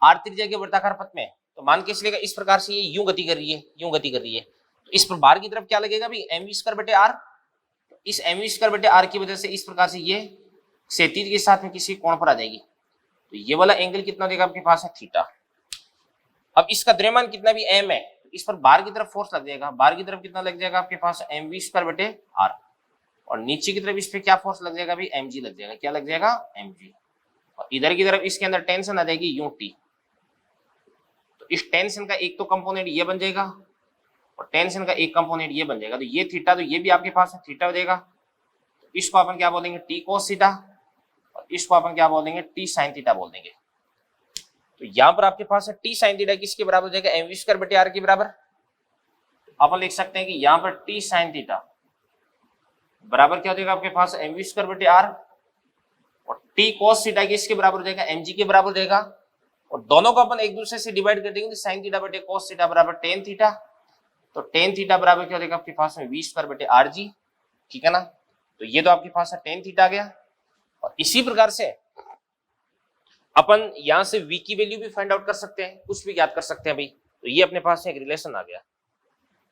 आर त्रिज्या के वृत्ताकार पथ में, तो मान के चलेगा इस प्रकार से ये यूं गति कर रही है, यूं गति कर रही है। तो इस पर बाहर की तरफ क्या लगेगा भाई, mv²/r। तो इस mv²/r की वजह से इस प्रकार से ये क्षैतिज के साथ में किसी कोण पर आ जाएगी। तो ये वाला एंगल कितना हो जाएगा आपके पास है थीटा। अब इसका द्रव्यमान कितना भी m है, तो इस पर बाहर की तरफ फोर्स लग जाएगा, बाहर की तरफ कितना लग जाएगा आपके पास mv² बटे r, और नीचे की तरफ इस पे क्या फोर्स लग जाएगा भाई mg लग जाएगा, क्या लग जाएगा mg, और इधर की तरफ इसके अंदर टेंशन आ जाएगी ut। तो इस टेंशन का एक तो कंपोनेंट ये बन जाएगा और टेंशन का एक कंपोनेंट ये बन जाएगा, तो ये थीटा, तो ये भी आपके पास है थीटा हो जाएगा। तो इसको अपन क्या बोलेंगे t cos थीटा, और इसको अपन क्या बोल देंगे t sin थीटा बोल देंगे। तो यहां पर आपके पास है t sin थीटा किसके बराबर हो जाएगा mv² बटे r के बराबर। अपन लिख सकते हैं कि यहां पर t sin थीटा बराबर क्या हो जाएगा आपके पास mv² बटे r, और t cos थीटा किसके बराबर हो जाएगा mg के बराबर हो जाएगा, और दोनों को अपन एक दूसरे से डिवाइड कर देंगे, तो sin थीटा बटे cos थीटा बराबर tan थीटा, तो tan थीटा बराबर क्या हो जाएगा आपके पास में v² बटे rg, ठीक है ना। तो ये तो आपके पास है tan थीटा आ गया, और इसी प्रकार से अपन यहां से v की वैल्यू भी फाइंड आउट कर सकते हैं, कुछ भी ज्ञात कर सकते हैं भाई। तो ये अपने पास एक रिलेशन आ गया।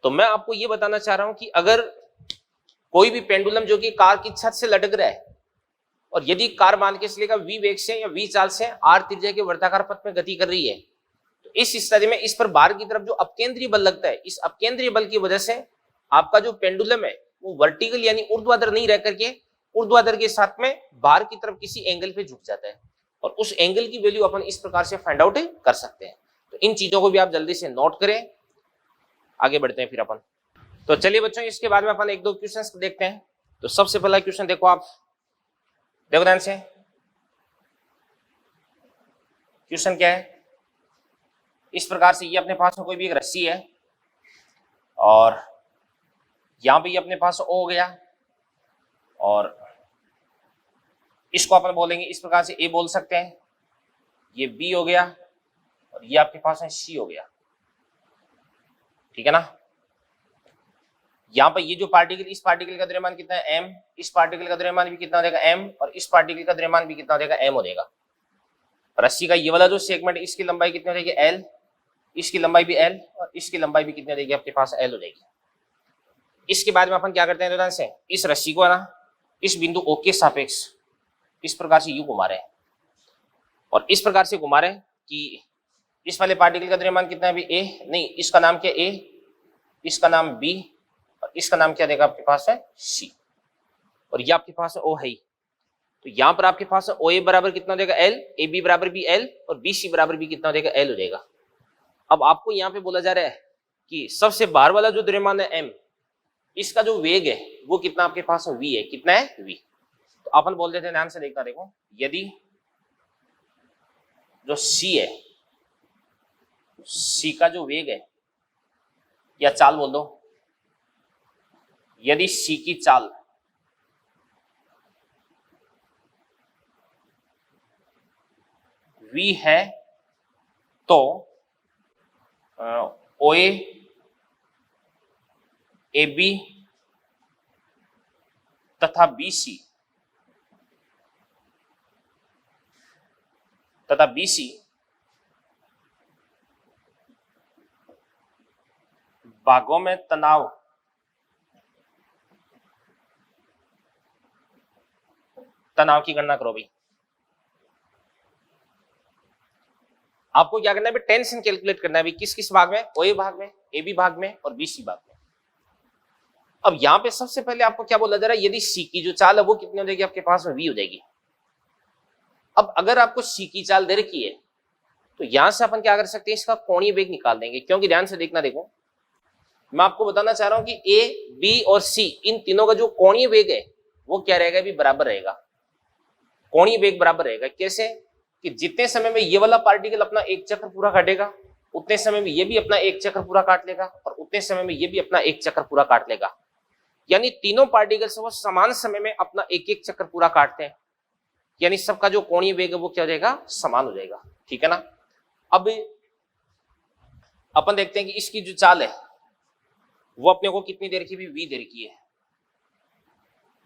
तो मैं आपको ये बताना चाह रहा हूं कि अगर कोई भी पेंडुलम जो कि कार की छत से लटक रहा है, और यदि कार मान के चलेगा v वेग से या v चाल से r त्रिज्या के वर्ताकार पथ में गति कर रही है, तो इस स्थिति में इस पर बाहर की तरफ जो अपकेंद्रीय बल लगता है, इस अपकेंद्रीय बल की वजह से आपका जो पेंडुलम है वो वर्टिकल यानी ऊर्ध्वाधर नहीं रह करके ऊर्ध्वाधर के साथ में बाहर की तरफ किसी एंगल पे झुक जाता है, और उस एंगल की वैल्यू अपन इस प्रकार से फाइंड आउट कर सकते हैं। तो इन चीजों को भी आप जल्दी से नोट करें, आगे बढ़ते हैं फिर अपन। तो चलिए बच्चों, इसके बाद में अपन एक दो क्वेश्चंस देखते हैं। तो सबसे पहला क्वेश्चन देखो, आप देखो ध्यान से, क्वेश्चन क्या है इस प्रकार से, ये अपने पास में कोई भी एक रस्सी है, और यहां पे ये अपने पास O हो गया, और इसको अपन बोलेंगे इस प्रकार से A बोल सकते हैं, ये B हो गया, और ये आपके पास है C हो गया, ठीक है ना। यहाँ पर ये जो पार्टिकल, इस पार्टिकल का द्रव्यमान कितना है m, इस पार्टिकल का द्रव्यमान भी कितना हो जाएगा m, और इस पार्टिकल का द्रव्यमान भी कितना हो जाएगा m हो जाएगा। रस्सी का ये वाला जो सेगमेंट, इसकी लंबाई कितनी हो जाएगी l, इसकी लंबाई भी l, और इसकी लंबाई भी कितनी हो जाएगी आपके पास l हो जाएगी। इसके बाद में अपन क्या करते हैं ध्यान से, इस रस्सी को ना इस बिंदु O के सापेक्ष इस प्रकार से यूं घुमा रहे हैं, और इस प्रकार से घुमा रहे हैं कि इस वाले पार्टिकल का द्रव्यमान कितना है अभी A, नहीं इसका नाम क्या A, इसका नाम B, और इसका नाम क्या देगा आपके पास है C, और ये आपके पास है O है ही। तो यहाँ पर आपके पास है OA बराबर कितना हो जाएगा L, AB बराबर भी L, और BC बराबर भी कितना हो जाएगा L हो जाएगा। अब आपको यहाँ पे बोला जा रहा है कि सबसे बाहर वाला जो द्रव्यमान है M, इसका जो वेग है वो कितना आपके पास है V है, कितना है V। तो अपन बोल देते हैं, ध्यान से देखना, देखो यदि जो C है, C का जो वेग है या चाल बोल दो, यदि C की चाल V है, तो OA, AB तथा BC भागों में तनाव की गणना करो भाई। आपको क्या करना है, टेंशन कैलकुलेट करना है भाई, किस किस भाग में, ओए भाग में, एबी भाग में, और बीसी भाग में। अब यहां पे सबसे पहले आपको क्या बोला जा रहा है, यदि सी की जो चाल है वो कितनी हो जाएगी आपके पास में, वी हो जाएगी। अब अगर आपको सी की चाल दे रखी है, तो यहां से अपन क्या कर सकते हैं, इसका कोणीय वेग निकाल देंगे, क्योंकि ध्यान से देखना, देखो मैं आपको बताना चाह रहा हूं कि ए, बी और सी, इन तीनों का जो कोणीय वेग है वो क्या रहेगा भी, बराबर रहेगा। कोणीय वेग बराबर रहेगा कैसे, कि जितने समय में ये वाला पार्टिकल अपना एक चक्र पूरा काटेगा, उतने समय में ये भी अपना एक चक्र पूरा काट लेगा, और उतने समय में ये भी अपना एक चक्र पूरा काट लेगा। यानी तीनों पार्टिकल से वो समान समय में अपना एक एक चक्र पूरा काटते हैं, यानी सबका जो कोणीय वेग है वो क्या हो जाएगा, समान हो जाएगा, ठीक है ना। अब अपन देखते हैं कि इसकी जो चाल है वो अपने को कितनी देर की भी, वी देर की है।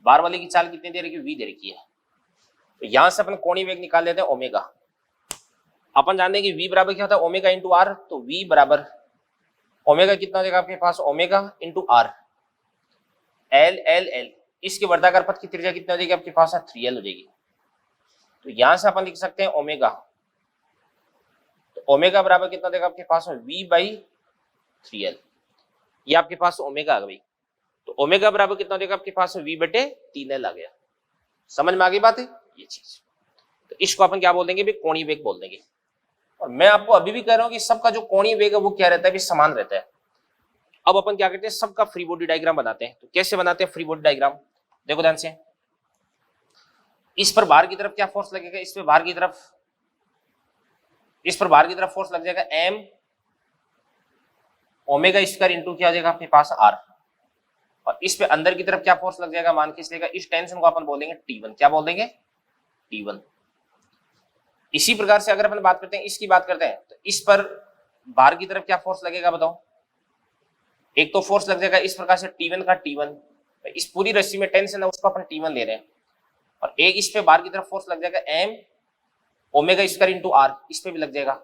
बार वाले की चाल कितनी देर की, वी देर की है। तो यहां से अपन कोणीय वेग निकाल लेते हैं ओमेगा। अपन जानते हैं कि v बराबर क्या होता है, ओमेगा इंटू आर। तो v बराबर ओमेगा कितना हो जाएगा आपके पास, omega into r, L L L. इसके वर्गाकार पथ की त्रिज्या कितनी हो जाएगी आपके पास, 3l हो जाएगी। तो यहां से अपन लिख सकते हैं ओमेगा, तो ओमेगा बराबर कितना देगा आपके पास में V/3L, ये आपके पास ओमेगा आ गई। तो ओमेगा बराबर कितना देगा आपके पास में V/3L आ गया। समझ में आ गई बात है ये चीज। तो इसको अपन क्या बोल देंगे भाई, कोणीय वेग बोल देंगे। और मैं आपको अभी भी कह रहा हूं कि सबका जो कोणीय वेग है वो क्या रहता है भी, समान रहता है। अब अपन क्या करते हैं, सबका फ्री बॉडी डायग्राम बनाते हैं। तो कैसे बनाते हैं फ्री बॉडी डायग्राम, देखो ध्यान से। इस पर बाहर की तरफ क्या फोर्स लगेगा, इस पर बाहर की तरफ, इस पर बाहर की तरफ फोर्स लग जाएगा m ओमेगा स्क्वायर इंटू क्या आ जाएगा आपके पास r, और इस पे अंदर की तरफ क्या फोर्स लग जाएगा, मान के चलिएगा इस टेंशन को अपन बोलेंगे T1, क्या बोल देंगे T1। इसी प्रकार से अगर अपन बात करते हैं, इसकी बात करते हैं, तो इस पर बाहर की तरफ क्या फोर्स लगेगा बताओ, एक तो फोर्स लग जाएगा इस प्रकार से T1 का T1, इस पूरी रस्सी में टेंशन है उसको अपन T1 ले रहे हैं, और एक इस पे बाहर की तरफ फोर्स लग जाएगा m omega square into r, इस पे भी लग जाएगा,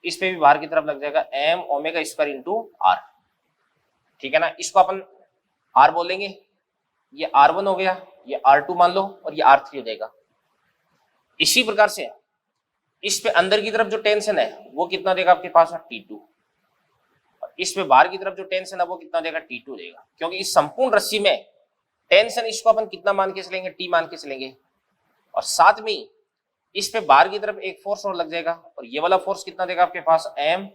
इस पे भी बाहर की तरफ लग जाएगा m omega square into r, ठीक है ना। इसको अपन r बोलेंगे, ये r1 हो गया, ये r2 मान लो, और ये r3 हो जाएगा। इसी प्रकार से इस पे अंदर की तरफ जो टेंशन है वो कितना देगा आपके पास T2, और इस पे बाहर की तरफ जो टेंशन है वो कितना देगा T2 देगा, क्योंकि इस संपूर्ण रस्सी में टेंशन इसको अपन कितना मान के चलेंगे, T मान के चलेंगे, और साथ में इस पे बाहर की तरफ एक फोर्स और लग जाएगा, और ये वाला फोर्स कितना देगा आपके पास m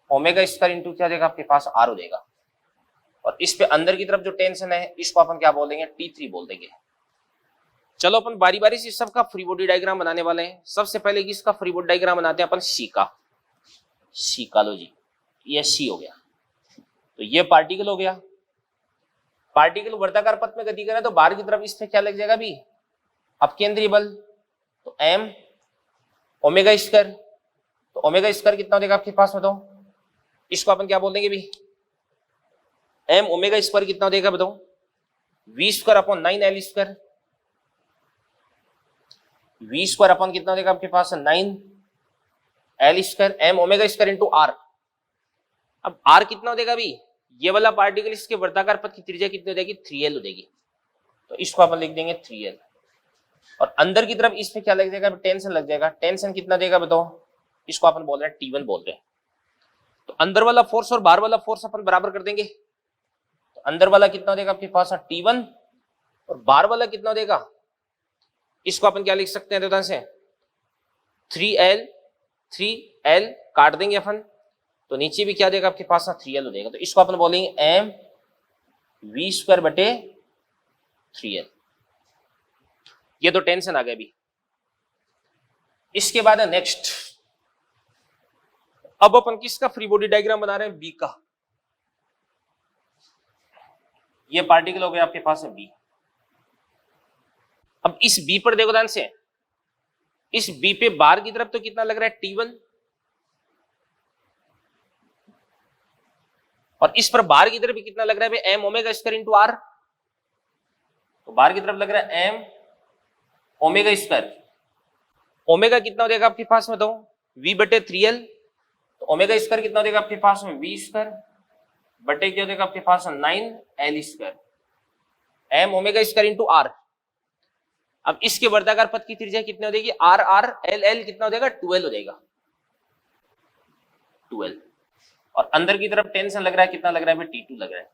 ओमेगा स्क्वायर इंटू क्या देगा आपके पास r हो देगा, और इस पे अंदर की तरफ जो टेंशन है इसको अपन क्या बोल देंगे T3 बोल देंगे। चलो अपन बारी बारी से सबका फ्री बॉडी डायग्राम बनाने वाले हैं। सबसे पहले इसका फ्री बॉडी डायग्राम बनाते हैं अपन सी का लो जी, ये सी हो गया। तो ये पार्टिकल हो गया, पार्टिकल वर्ताकार पथ में गति करे तो बाहर की तरफ इस पे क्या लग जाएगा भी, अपकेंद्रीय बल, तो m ओमेगा स्क्वायर, तो ओमेगा स्क्वायर कितना देगा आपके पास बताओ, इसको अपन क्या बोल देंगे भी, m ओमेगा स्क्वायर कितना देगा बताओ, v square upon 9l square, v square upon कितना देगा आपके पास 9l square, m omega square into r। अब r कितना देगा भी, ये वाला पार्टिकल इसके वर्ताकार पथ की त्रिज्या कितनी हो जाएगी 3l हो जाएगी, तो इसको अपन लिख देंगे 3l, और अंदर की तरफ इस पे क्या लग जाएगा, टेंशन लग जाएगा, टेंशन कितना देगा बताओ, इसको अपन बोल रहे हैं T1 बोल रहे हैं। तो अंदर वाला फोर्स और बाहर वाला फोर्स अपन बराबर कर देंगे, तो अंदर वाला कितना देगा आपके पास T1, और बाहर वाला कितना देगा, इसको अपन क्या लिख सकते हैं ध्यान से, 3l काट देंगे अपन, तो नीचे भी क्या देगा आपके पास 3l हो जाएगा, तो इसको अपन बोलेंगे m v स्क्वायर बटे 3l। ये तो टेंशन आ गया अभी। इसके बाद है नेक्स्ट, अब अपन किसका फ्री बॉडी डायग्राम बना रहे हैं, बी का। ये पार्टिकल हो गया आपके पास है बी। अब इस बी पर देखो ध्यान से, इस बी पे बाहर की तरफ तो कितना लग रहा है T1, और इस पर बाहर की तरफ भी कितना लग रहा है m omega square into r, तो बाहर की तरफ लग रहा है m ओमेगा स्क्वायर, ओमेगा कितना हो जाएगा आपके पास में, तो v/3l, तो ओमेगा स्क्वायर कितना हो जाएगा आपके पास में v स्क्वायर बटे क्या हो जाएगा आपके पास 9l square, m omega square into r। अब इसके वर्ताकार पथ की त्रिज्या कितनी हो जाएगी, r कितना हो जाएगा 12 हो जाएगा, 12, और अंदर की तरफ टेंशन लग रहा है, कितना लग रहा है T2 लग रहा है।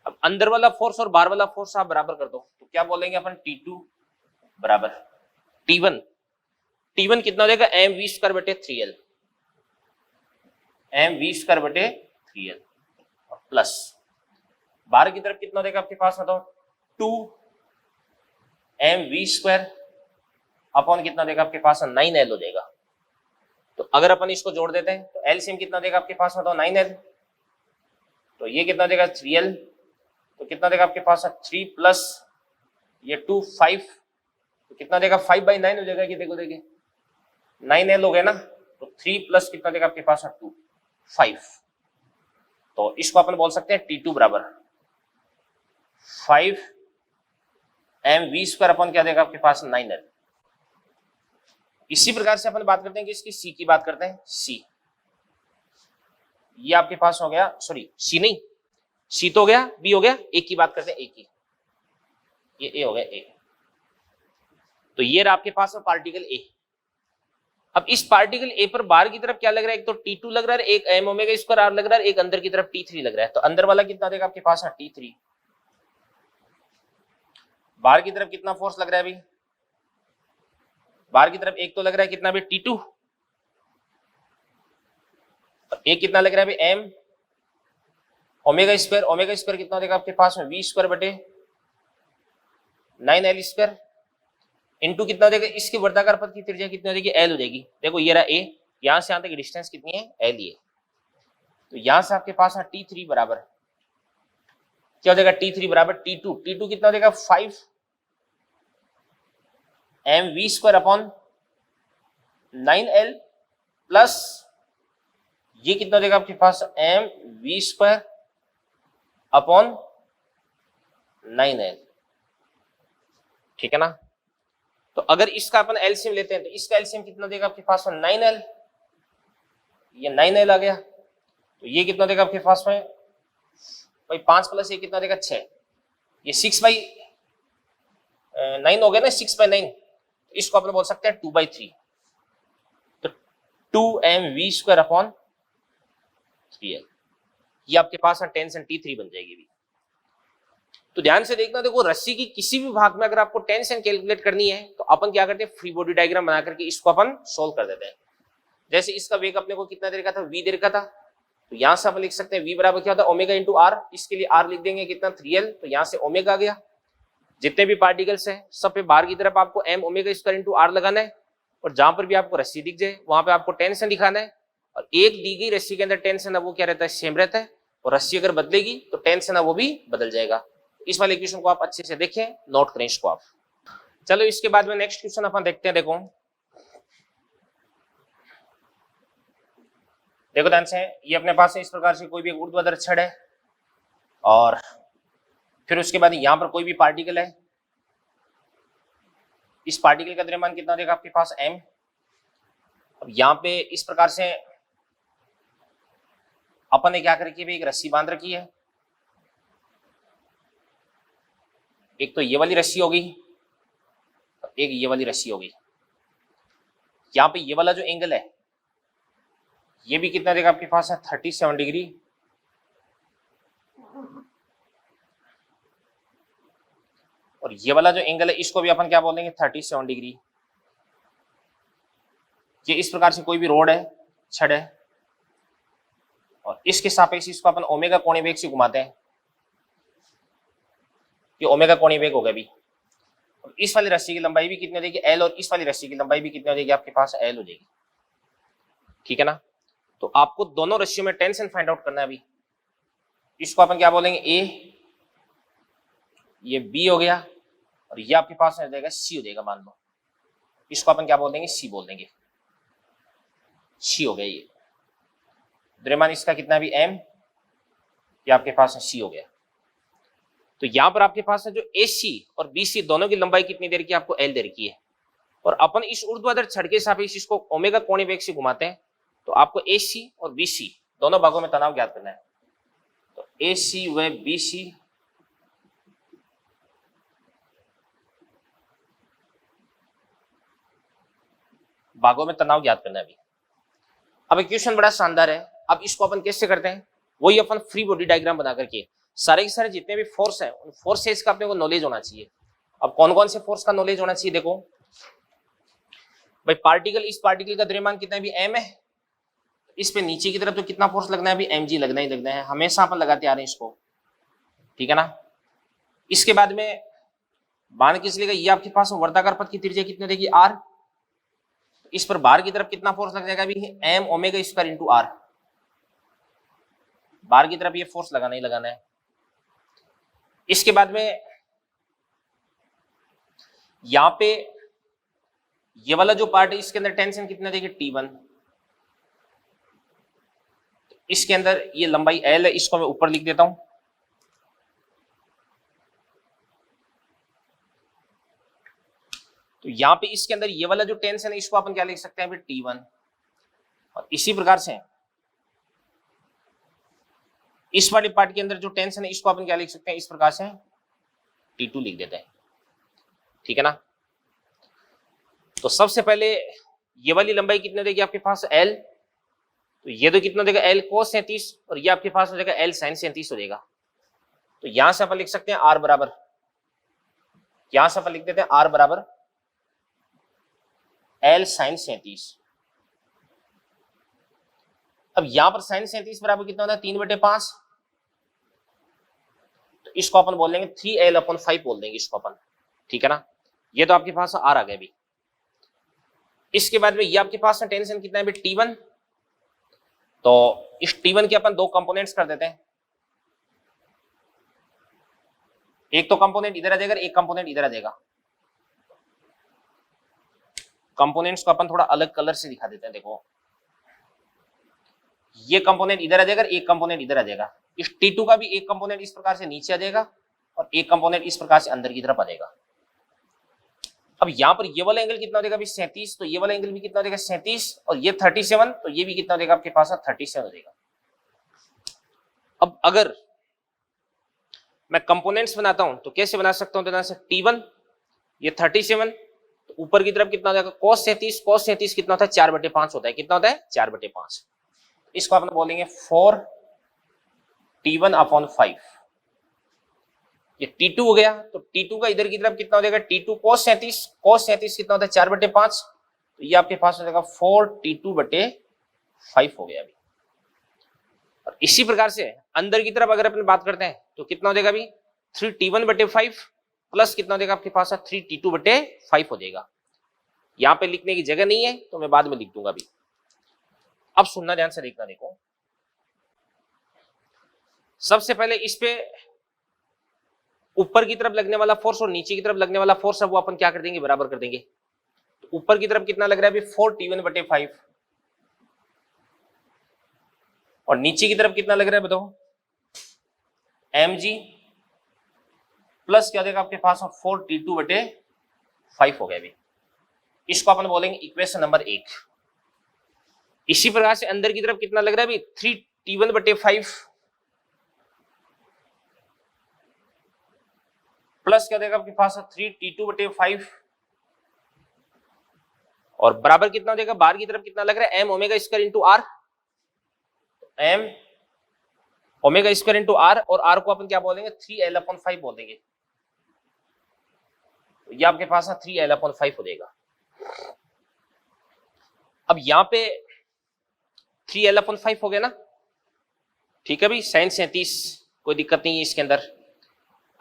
अब अंदर वाला फोर्स और बाहर वाला फोर्स आप बराबर कर दो, तो क्या बोलेंगे अपन T2 बराबर T1 कितना हो जाएगा mv स्क्वायर बटे 3l, mv स्क्वायर बटे 3l, और प्लस बाहर की तरफ कितना हो जाएगा आपके पास बताओ 2 mv स्क्वायर अपॉन कितना देगा आपके पास 9l हो जाएगा। तो अगर अपन इसको जोड़ देते हैं तो एलसीएम कितना देगा आपके पास बताओ 9l, तो ये कितना देगा 3l, तो कितना देगा आपके पास 3 प्लस ये 2 5, तो कितना देगा 5/9 हो जाएगा, कि देखो देखिए 9l हो गया ना, तो 3 प्लस कितना देगा आपके पास 2 5, तो इसको अपन बोल सकते हैं T2 बराबर 5 mv स्क्वायर अपन क्या देगा आपके पास 9l। इसी प्रकार से अपन बात करते हैं कि इसकी सी की बात करते हैं, सी ये आपके पास हो गया, सॉरी सी नहीं, सी तो हो गया, बी हो गया, ए की बात करते हैं, ए की, ये ए हो गया, ए तो ये रहा आपके पास में पार्टिकल ए। अब इस पार्टिकल ए पर बाहर की तरफ क्या लग रहा है, एक तो T2 लग रहा है, एक m ओमेगा स्क्वायर r लग रहा है, एक अंदर की तरफ T3 लग रहा है। तो अंदर वाला कितना देगा आपके पास है T3, बाहर की तरफ कितना फोर्स लग रहा है अभी, बाहर की तरफ एक तो लग रहा है कितना भी T2, एक कितना लग रहा है अभी m ओमेगा स्क्वायर कितना देगा आपके पास में v स्क्वायर बटे 9l स्क्वायर इनटू कितना हो जाएगा, इसके वर्गाकार पद की त्रिज्या कितनी हो जाएगी, एल हो जाएगी। देखो ये रहा ए, यहां से यहां तक डिस्टेंस कितनी है, एल ही है। तो यहां से आपके पास है T3 बराबर क्या हो जाएगा, T3 बराबर T2 कितना हो जाएगा 5 mv square upon 9l plus ये कितना हो जाएगा आपके पास mv स्क्वायर अपॉन 9l, ठीक है ना। तो अगर इसका अपन एलसीएम लेते हैं तो इसका एलसीएम कितना देगा आपके पास में 9l, ये 9l आ गया। तो ये कितना देगा आपके पास में भाई 5 प्लस ये कितना देगा 6, ये 6/9 हो गया ना, 6/9। इसको अपन बोल सकते हैं 2/3। तो 2mv स्क्वायर अपॉन 3l, ये आपके पास में टेंशन T3 बन जाएगी भी। तो ध्यान से देखना, देखो रस्सी की किसी भी भाग में अगर आपको टेंशन कैलकुलेट करनी है तो अपन क्या करते हैं, फ्री बॉडी डायग्राम बना करके इसको अपन सोल्व कर देते हैं। जैसे इसका वेग अपने को कितना दे रखा था, v दे रखा था, तो यहां से अपन लिख सकते हैं v बराबर क्या होता है ओमेगा इंटू आर, इसके लिए r लिख देंगे कितना 3l, तो यहां से ओमेगा आ गया। जितने भी पार्टिकल्स हैं सब पे बाहर की तरफ आपको m omega square into r लगाना है, और जहां पर भी आपको रस्सी दिख जाए वहां पे आपको टेंशन दिखाना है। और एक दी गई रस्सी के अंदर टेंशन है वो क्या रहता है, सेम रहता है, और रस्सी अगर बदलेगी तो टेंशन है वो भी बदल जाएगा। इस वाले क्वेश्चन को आप अच्छे से देखें, नोट करें इसको आप। चलो इसके बाद में नेक्स्ट क्वेश्चन अपन देखते हैं। देखो ध्यान से, ये अपने पास इस प्रकार से कोई भी ऊर्ध्वाधर छड़ है, और फिर उसके बाद यहां पर कोई भी पार्टिकल है। इस पार्टिकल का द्रव्यमान कितना देगा आपके पास m। अब यहां पे इस प्रकार से अपन ने क्या करके भी एक रस्सी बांध रखी है, एक तो ये वाली रस्सी होगी, एक ये वाली रस्सी होगी। यहां पे ये वाला जो एंगल है ये भी कितना देगा आपके पास है 37 डिग्री, और ये वाला जो एंगल है इसको भी अपन क्या बोलेंगे 37 डिग्री। ये इस प्रकार से कोई भी रोड है, छड़ है, और इसके सापेक्ष इसको अपन ओमेगा कोणीय वेग से घुमाते हैं, ये ओमेगा कोणीय वेग हो गया भी। और इस वाली रस्सी की लंबाई भी कितनी हो जाएगी एल, और इस वाली रस्सी की लंबाई भी कितनी हो जाएगी आपके पास एल हो जाएगी, ठीक है ना। तो आपको दोनों रस्सियों में टेंशन फाइंड आउट करना है अभी। इसको अपन क्या बोलेंगे ए, ये बी हो गया, और ये आपके पास हो जाएगा सी हो जाएगा मान लो। इसको अपन क्या बोल देंगे, सी बोल देंगे, सी हो गया। ये द्रव्यमान इसका कितना भी m, ये आपके पास है सी हो गया। तो यहां पर आपके पास है जो AC और BC दोनों की लंबाई कितनी देर की आपको L दे रखी है, और अपन इस ऊर्ध्वाधर छड़ के सापेक्ष इसको ओमेगा कोणीय वेग से घुमाते हैं, तो आपको AC और BC दोनों भागों में तनाव ज्ञात करना है। तो AC व BC भागों में तनाव ज्ञात करना है अभी। अब क्वेश्चन बड़ा शानदार है। अब इसको अपन कैसे करते हैं, वही अपन फ्री बॉडी डायग्राम बना करके सारे के सारे जितने भी फोर्स हैं उन फोर्सेस का अपने को नॉलेज होना चाहिए। अब कौन कौन से फोर्स का नॉलेज होना चाहिए, देखो भाई पार्टिकल, इस पार्टिकल का द्रव्यमान कितना भी m है, इस पे नीचे की तरफ तो कितना फोर्स लगना है अभी mg लगना ही लगना है, हमेशा अपन लगाते आ रहे हैं इसको, ठीक है ना। इसके बाद में बाण किस लिए, ये आपके पास वर्ताकार पथ की त्रिज्या कितनी रहेगी r, इस पर बाहर की तरफ कितना फोर्स लग जाएगा अभी m omega square into r, बाहर की तरफ ये फोर्स लगाना ही लगाना है। इसके बाद में यहां पे ये वाला जो पार्ट है इसके अंदर टेंशन कितना देगी T1, इसके अंदर ये लंबाई L है, इसको मैं ऊपर लिख देता हूं। तो यहां पे इसके अंदर ये वाला जो टेंशन है इसको अपन क्या लिख सकते हैं अभी T1, और इसी प्रकार से इस वाले पार्ट के अंदर जो टेंशन है इसको अपन क्या लिख सकते हैं इस प्रकार से T2 लिख देते हैं, ठीक है ना। तो सबसे पहले ये वाली लंबाई कितनी देगी आपके पास L, तो ये तो कितना देगा L cos 37 और ये आपके पास हो जाएगा L sin 37 हो जाएगा। तो यहां से अपन लिख सकते हैं R बराबर, यहां से अपन लिख देते हैं R बराबर L sin 37। अब यहां पर sin 37 बराबर कितना होता है 3/5, तो इसको अपन बोल देंगे 3L/5 बोल देंगे इसको अपन, ठीक है ना। ये तो आपके पास R आ गया अभी। इसके बाद में ये आपके पास में टेंशन कितना है T1, तो इस T1 के अपन दो कंपोनेंट्स कर देते हैं, एक तो कंपोनेंट इधर आ जाएगा, एक कंपोनेंट इधर आ जाएगा। कंपोनेंट्स को अपन थोड़ा अलग कलर से दिखा देते हैं। देखो ये कंपोनेंट इधर आ जाएगा, एक कंपोनेंट इधर आ जाएगा। इस T2 का भी एक कंपोनेंट इस प्रकार से नीचे आ जाएगा और एक कंपोनेंट इस प्रकार से अंदर की तरफ आ जाएगा। अब यहां पर ये वाला एंगल कितना हो जाएगा 37, तो ये वाला एंगल भी कितना हो जाएगा 37, और ये 37, तो ये भी कितना हो जाएगा आपके पास 37 हो जाएगा। अब अगर मैं कंपोनेंट्स बनाता हूं तो कैसे बना सकता हूं, तो T1 ये 37, तो ऊपर की तरफ कितना हो जाएगा cos 37, cos 37 कितना होता है 4/5 होता है, कितना होता है 4/5। इसको अपन बोलेंगे 4T1/5। ये T2 हो गया, तो T2 का इधर की तरफ कितना हो जाएगा T2 cos 37, cos 37 कितना होता है 4/5, तो ये आपके पास हो जाएगा 4T2/5 हो गया अभी। और इसी प्रकार से अंदर की तरफ अगर अपन बात करते हैं तो कितना हो जाएगा अभी 3T1/5 प्लस कितना हो जाएगा आपके पास 3T2/5 हो जाएगा। यहां पे लिखने की जगह नहीं है तो मैं बाद में लिख दूंगा अभी। अब सुनना ध्यान से, देखना, देखो सबसे पहले इस पे ऊपर की तरफ लगने वाला फोर्स और नीचे की तरफ लगने वाला फोर्स है वो अपन क्या कर देंगे बराबर कर देंगे। तो ऊपर की तरफ कितना लग रहा है अभी 4T1/5 और नीचे की तरफ कितना लग रहा है बताओ mg प्लस क्या देगा आपके पास 4T2/5 हो गया अभी। इसको अपन बोलेंगे इक्वेशन नंबर 1। इसी प्रकार से अंदर की तरफ कितना लग रहा है अभी 3T1/5 प्लस क्या देगा आपके पास 3T2/5 और बराबर कितना हो जाएगा बाहर की तरफ कितना लग रहा है m omega square into r, m omega square into r, और r को अपन क्या बोलेंगे 3L/5 बोल देंगे। तो ये आपके पास 3L/5 हो जाएगा। अब यहां पे 3L/5 हो गया ना, ठीक है भाई, sin 37 कोई दिक्कत नहीं है इसके अंदर।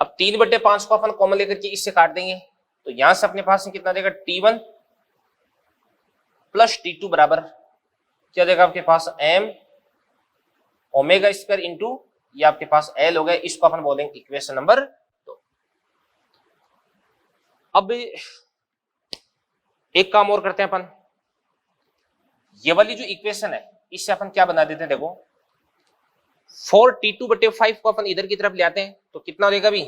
अब 3/5 को अपन कॉमन लेकर के इससे काट देंगे, तो यहां से अपने पास कितना देगा T1 प्लस T2 बराबर क्या देगा आपके पास m ओमेगा स्क्वायर इंटू ये आपके पास L हो गया। इसको अपन बोलेंगे इक्वेशन नंबर 2। अब एक काम और करते हैं अपन, ये वाली जो इक्वेशन है इससे अपन क्या बना देते हैं, देखो 4T2/5 को अपन इधर की तरफ ले आते हैं तो कितना हो जाएगा अभी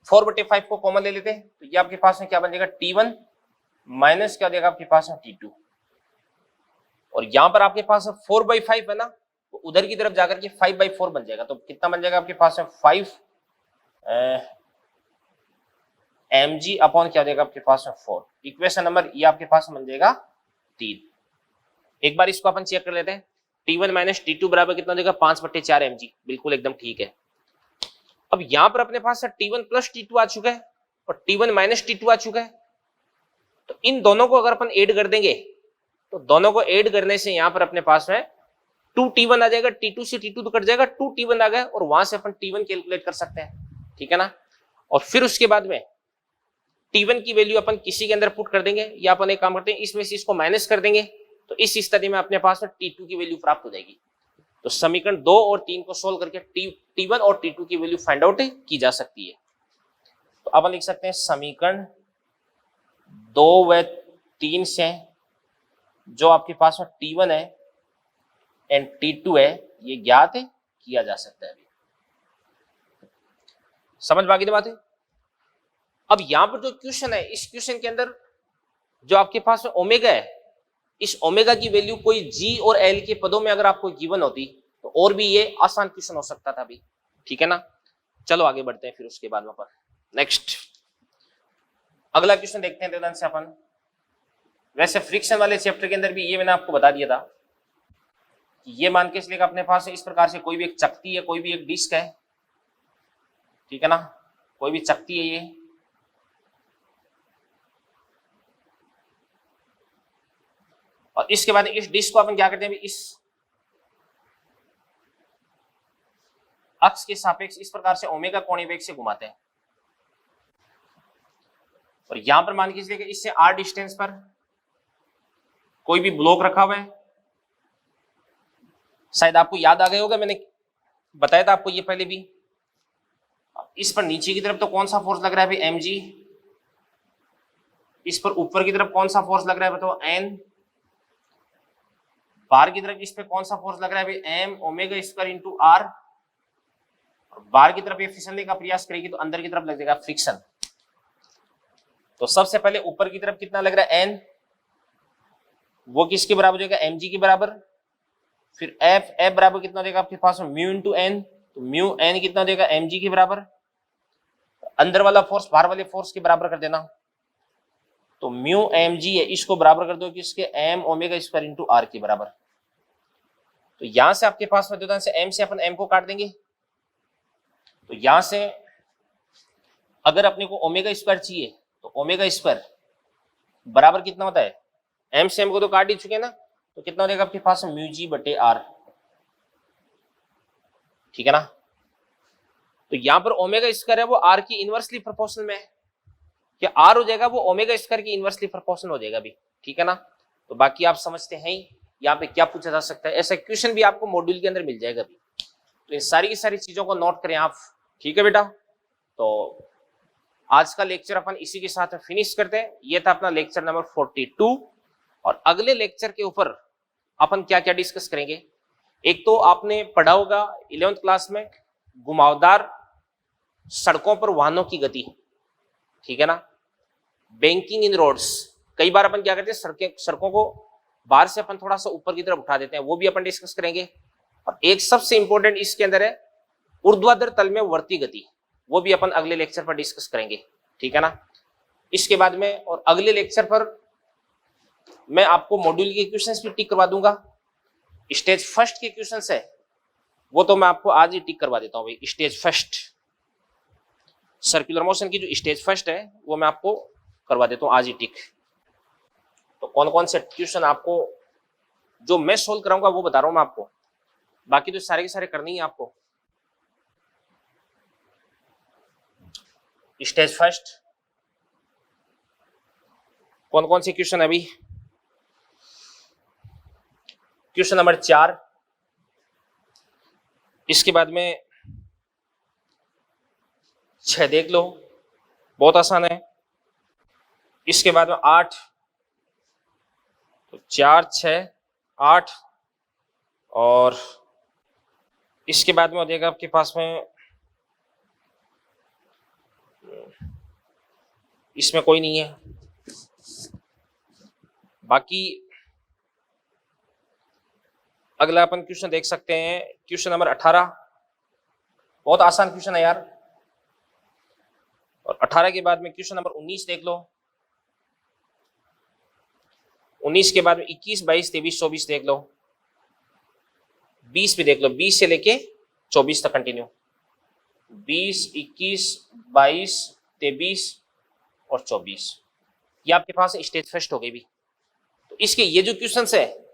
4/5 को कॉमन ले लेते हैं, तो ये आपके पास में क्या बन जाएगा T1 माइनस क्या देगा आपके पास में T2, और यहां पर आपके पास 4/5 है ना, तो उधर की तरफ जाकर के 5/4 बन जाएगा। तो कितना बन जाएगा आपके पास में 5 mg अपॉन क्या हो जाएगा आपके पास में 4। इक्वेशन नंबर ये आपके पास बन जाएगा 3। एक बार इसको अपन चेक कर लेते हैं, T1 माइनस T2 बराबर कितना हो जाएगा 5/4 mg, बिल्कुल एकदम ठीक है। अब यहां पर अपने पास T1 प्लस T2 आ चुका है और T1 माइनस T2 आ चुका है, तो इन दोनों को अगर अपन ऐड कर देंगे तो दोनों को ऐड करने से यहां पर अपने पास में 2T1 आ जाएगा, T2 से T2 तो कट जाएगा, 2T1 आ गया और वहां से अपन T1 कैलकुलेट कर सकते हैं, ठीक है ना। और फिर उसके बाद में T1 की वैल्यू अपन किसी के अंदर पुट कर देंगे, या अपन एक काम करते हैं इसमें से इसको माइनस कर देंगे, तो इस स्थिति में अपने पास में T2 की वैल्यू प्राप्त हो जाएगी। तो समीकरण 2 और 3 को सोल्व करके T1 और T2 की वैल्यू फाइंड आउट की जा सकती है। तो अपन लिख सकते हैं समीकरण 2 व 3 से जो आपके पास में T1 है एंड T2 है ये ज्ञात किया जा सकता है। समझ बाकी बात है। अब यहां पर जो क्वेश्चन है, इस क्वेश्चन के अंदर जो आपके पास में ओमेगा है, इस ओमेगा की वैल्यू कोई G और L के पदों में अगर आपको गिवन होती तो और भी ये आसान क्वेश्चन हो सकता था अभी, ठीक है ना। चलो आगे बढ़ते हैं फिर उसके बाद में नेक्स्ट अगला क्वेश्चन देखते हैं ध्यान से अपन। वैसे फ्रिक्शन वाले चैप्टर के अंदर भी ये मैंने आपको बता दिया था कि ये मान के चलिएगा अपने पास इस प्रकार से कोई भी एक चकती है, कोई भी एक डिस्क है, ठीक है ना, कोई भी चकती है ये, और इसके बाद इस डिस्क को अपन क्या करते हैं, इस अक्ष के सापेक्ष इस प्रकार से ओमेगा कोणीय वेग से घुमाते हैं, और यहां पर मान लीजिए कि इससे r डिस्टेंस पर कोई भी ब्लॉक रखा हुआ है। शायद आपको याद आ गया होगा, मैंने बताया था आपको ये पहले भी। इस पर नीचे की तरफ तो कौन सा फोर्स लग रहा है भाई, mg। इस पर ऊपर की तरफ कौन सा फोर्स लग रहा है बताओ, n। बाहर की तरफ इस पे कौन सा फोर्स लग रहा है भाई, m omega square into r। बाहर की तरफ ये फिसलने का प्रयास करेगी तो अंदर की तरफ लग जाएगा फ्रिक्शन। तो सबसे पहले ऊपर की तरफ कितना लग रहा है, n, वो किसके बराबर हो जाएगा, mg के बराबर। फिर f बराबर कितना हो जाएगा आपके पास में म्यू इंटू n, तो म्यू n कितना हो जाएगा, mg के बराबर। अंदर वाला फोर्स बाहर वाले फोर्स के बराबर कर देना, तो म्यू mg है, इसको बराबर कर दो किसके, m omega square into r के बराबर। तो यहां से आपके पास में से m से अपन m को काट देंगे, तो यहां से अगर अपने को ओमेगा स्क्वायर चाहिए तो ओमेगा स्क्वायर बराबर कितना होता है, m से m को तो काट ही चुके हैं ना, तो कितना हो जाएगा आपके पास म्यू जी बटे r, ठीक है ना। तो यहां पर ओमेगा स्क्वायर है वो r की इनवर्सली प्रोपोर्शनल में है, क्या r हो जाएगा वो ओमेगा स्क्वायर की इनवर्सली प्रोपोर्शनल हो जाएगा भी, ठीक है ना। तो बाकी आप समझते हैं ही यहाँ पे क्या पूछा जा सकता है, ऐसा क्वेश्चन भी आपको मॉड्यूल के अंदर मिल जाएगा भी। तो इन सारी की सारी चीजों को नोट करें आप, ठीक है बेटा। तो आज का लेक्चर अपन इसी के साथ फिनिश करते हैं। ये था अपना लेक्चर नंबर 42, और अगले लेक्चर के ऊपर अपन क्या क्या डिस्कस करेंगे। एक तो आपने पढ़ा होगा 11th क्लास में घुमावदार सड़कों पर वाहनों की गति, ठीक है ना, बैंकिंग इन रोड्स। कई बार अपन क्या करते हैं, सड़कों को बाहर से अपन थोड़ा सा ऊपर की तरफ उठा देते हैं, वो भी अपन डिस्कस करेंगे। और एक सबसे इंपॉर्टेंट इसके अंदर है ऊर्ध्वाधर तल में वर्ती गति, वो भी अपन अगले लेक्चर पर डिस्कस करेंगे, ठीक है ना। इसके बाद में और अगले लेक्चर पर मैं आपको मॉड्यूल के क्वेश्चंस भी टिक करवा दूंगा। स्टेज फर्स्ट के क्वेश्चंस है वो तो मैं आपको आज ही टिक करवा देता हूं भाई। स्टेज फर्स्ट सर्कुलर मोशन की जो स्टेज फर्स्ट है वो मैं आपको करवा देता हूं आज ही टिक। तो कौन कौन से क्वेश्चन आपको जो मैं सोल्व कराऊंगा वो बता रहा हूं मैं आपको, बाकी तो सारे के सारे करनी है आपको। स्टेज फर्स्ट कौन कौन से क्वेश्चन अभी, क्वेश्चन नंबर 4, इसके बाद में 6 देख लो, बहुत आसान है। इसके बाद में 8, तो 4 6 8, और इसके बाद में हो जाएगा आपके पास में, इसमें कोई नहीं है। बाकी अगला अपन क्वेश्चन देख सकते हैं, क्वेश्चन नंबर 18, बहुत आसान क्वेश्चन है यार। और 18 के बाद में क्वेश्चन नंबर 19 देख लो, 19 के बाद में 21 22 23 24 देख लो, 20 भी देख लो, 20 से लेके 24 तक कंटिन्यू, 20 21 22 23 और 24, ये आपके पास स्टेज फर्स्ट हो गई भी। तो इसके ये जो क्वेश्चंस है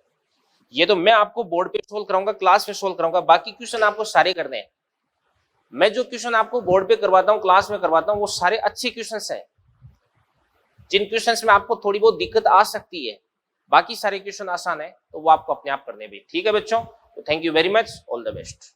ये तो मैं आपको बोर्ड पे सोल्व कराऊंगा, क्लास में सोल्व कराऊंगा, बाकी क्वेश्चन आपको सारे करने हैं। मैं जो क्वेश्चन आपको बोर्ड पे करवाता हूँ, क्लास में करवाता हूँ, वो सारे अच्छे क्वेश्चंस हैं। जिन क्वेश्चंस में आपको थोड़ी बहुत दिक्कत आ सकती है, बाकी सारे क्वेश्चन आसान है, तो वो आपको अपने आप करने भी। ठीक है बच्चों, तो thank you very much, all the best.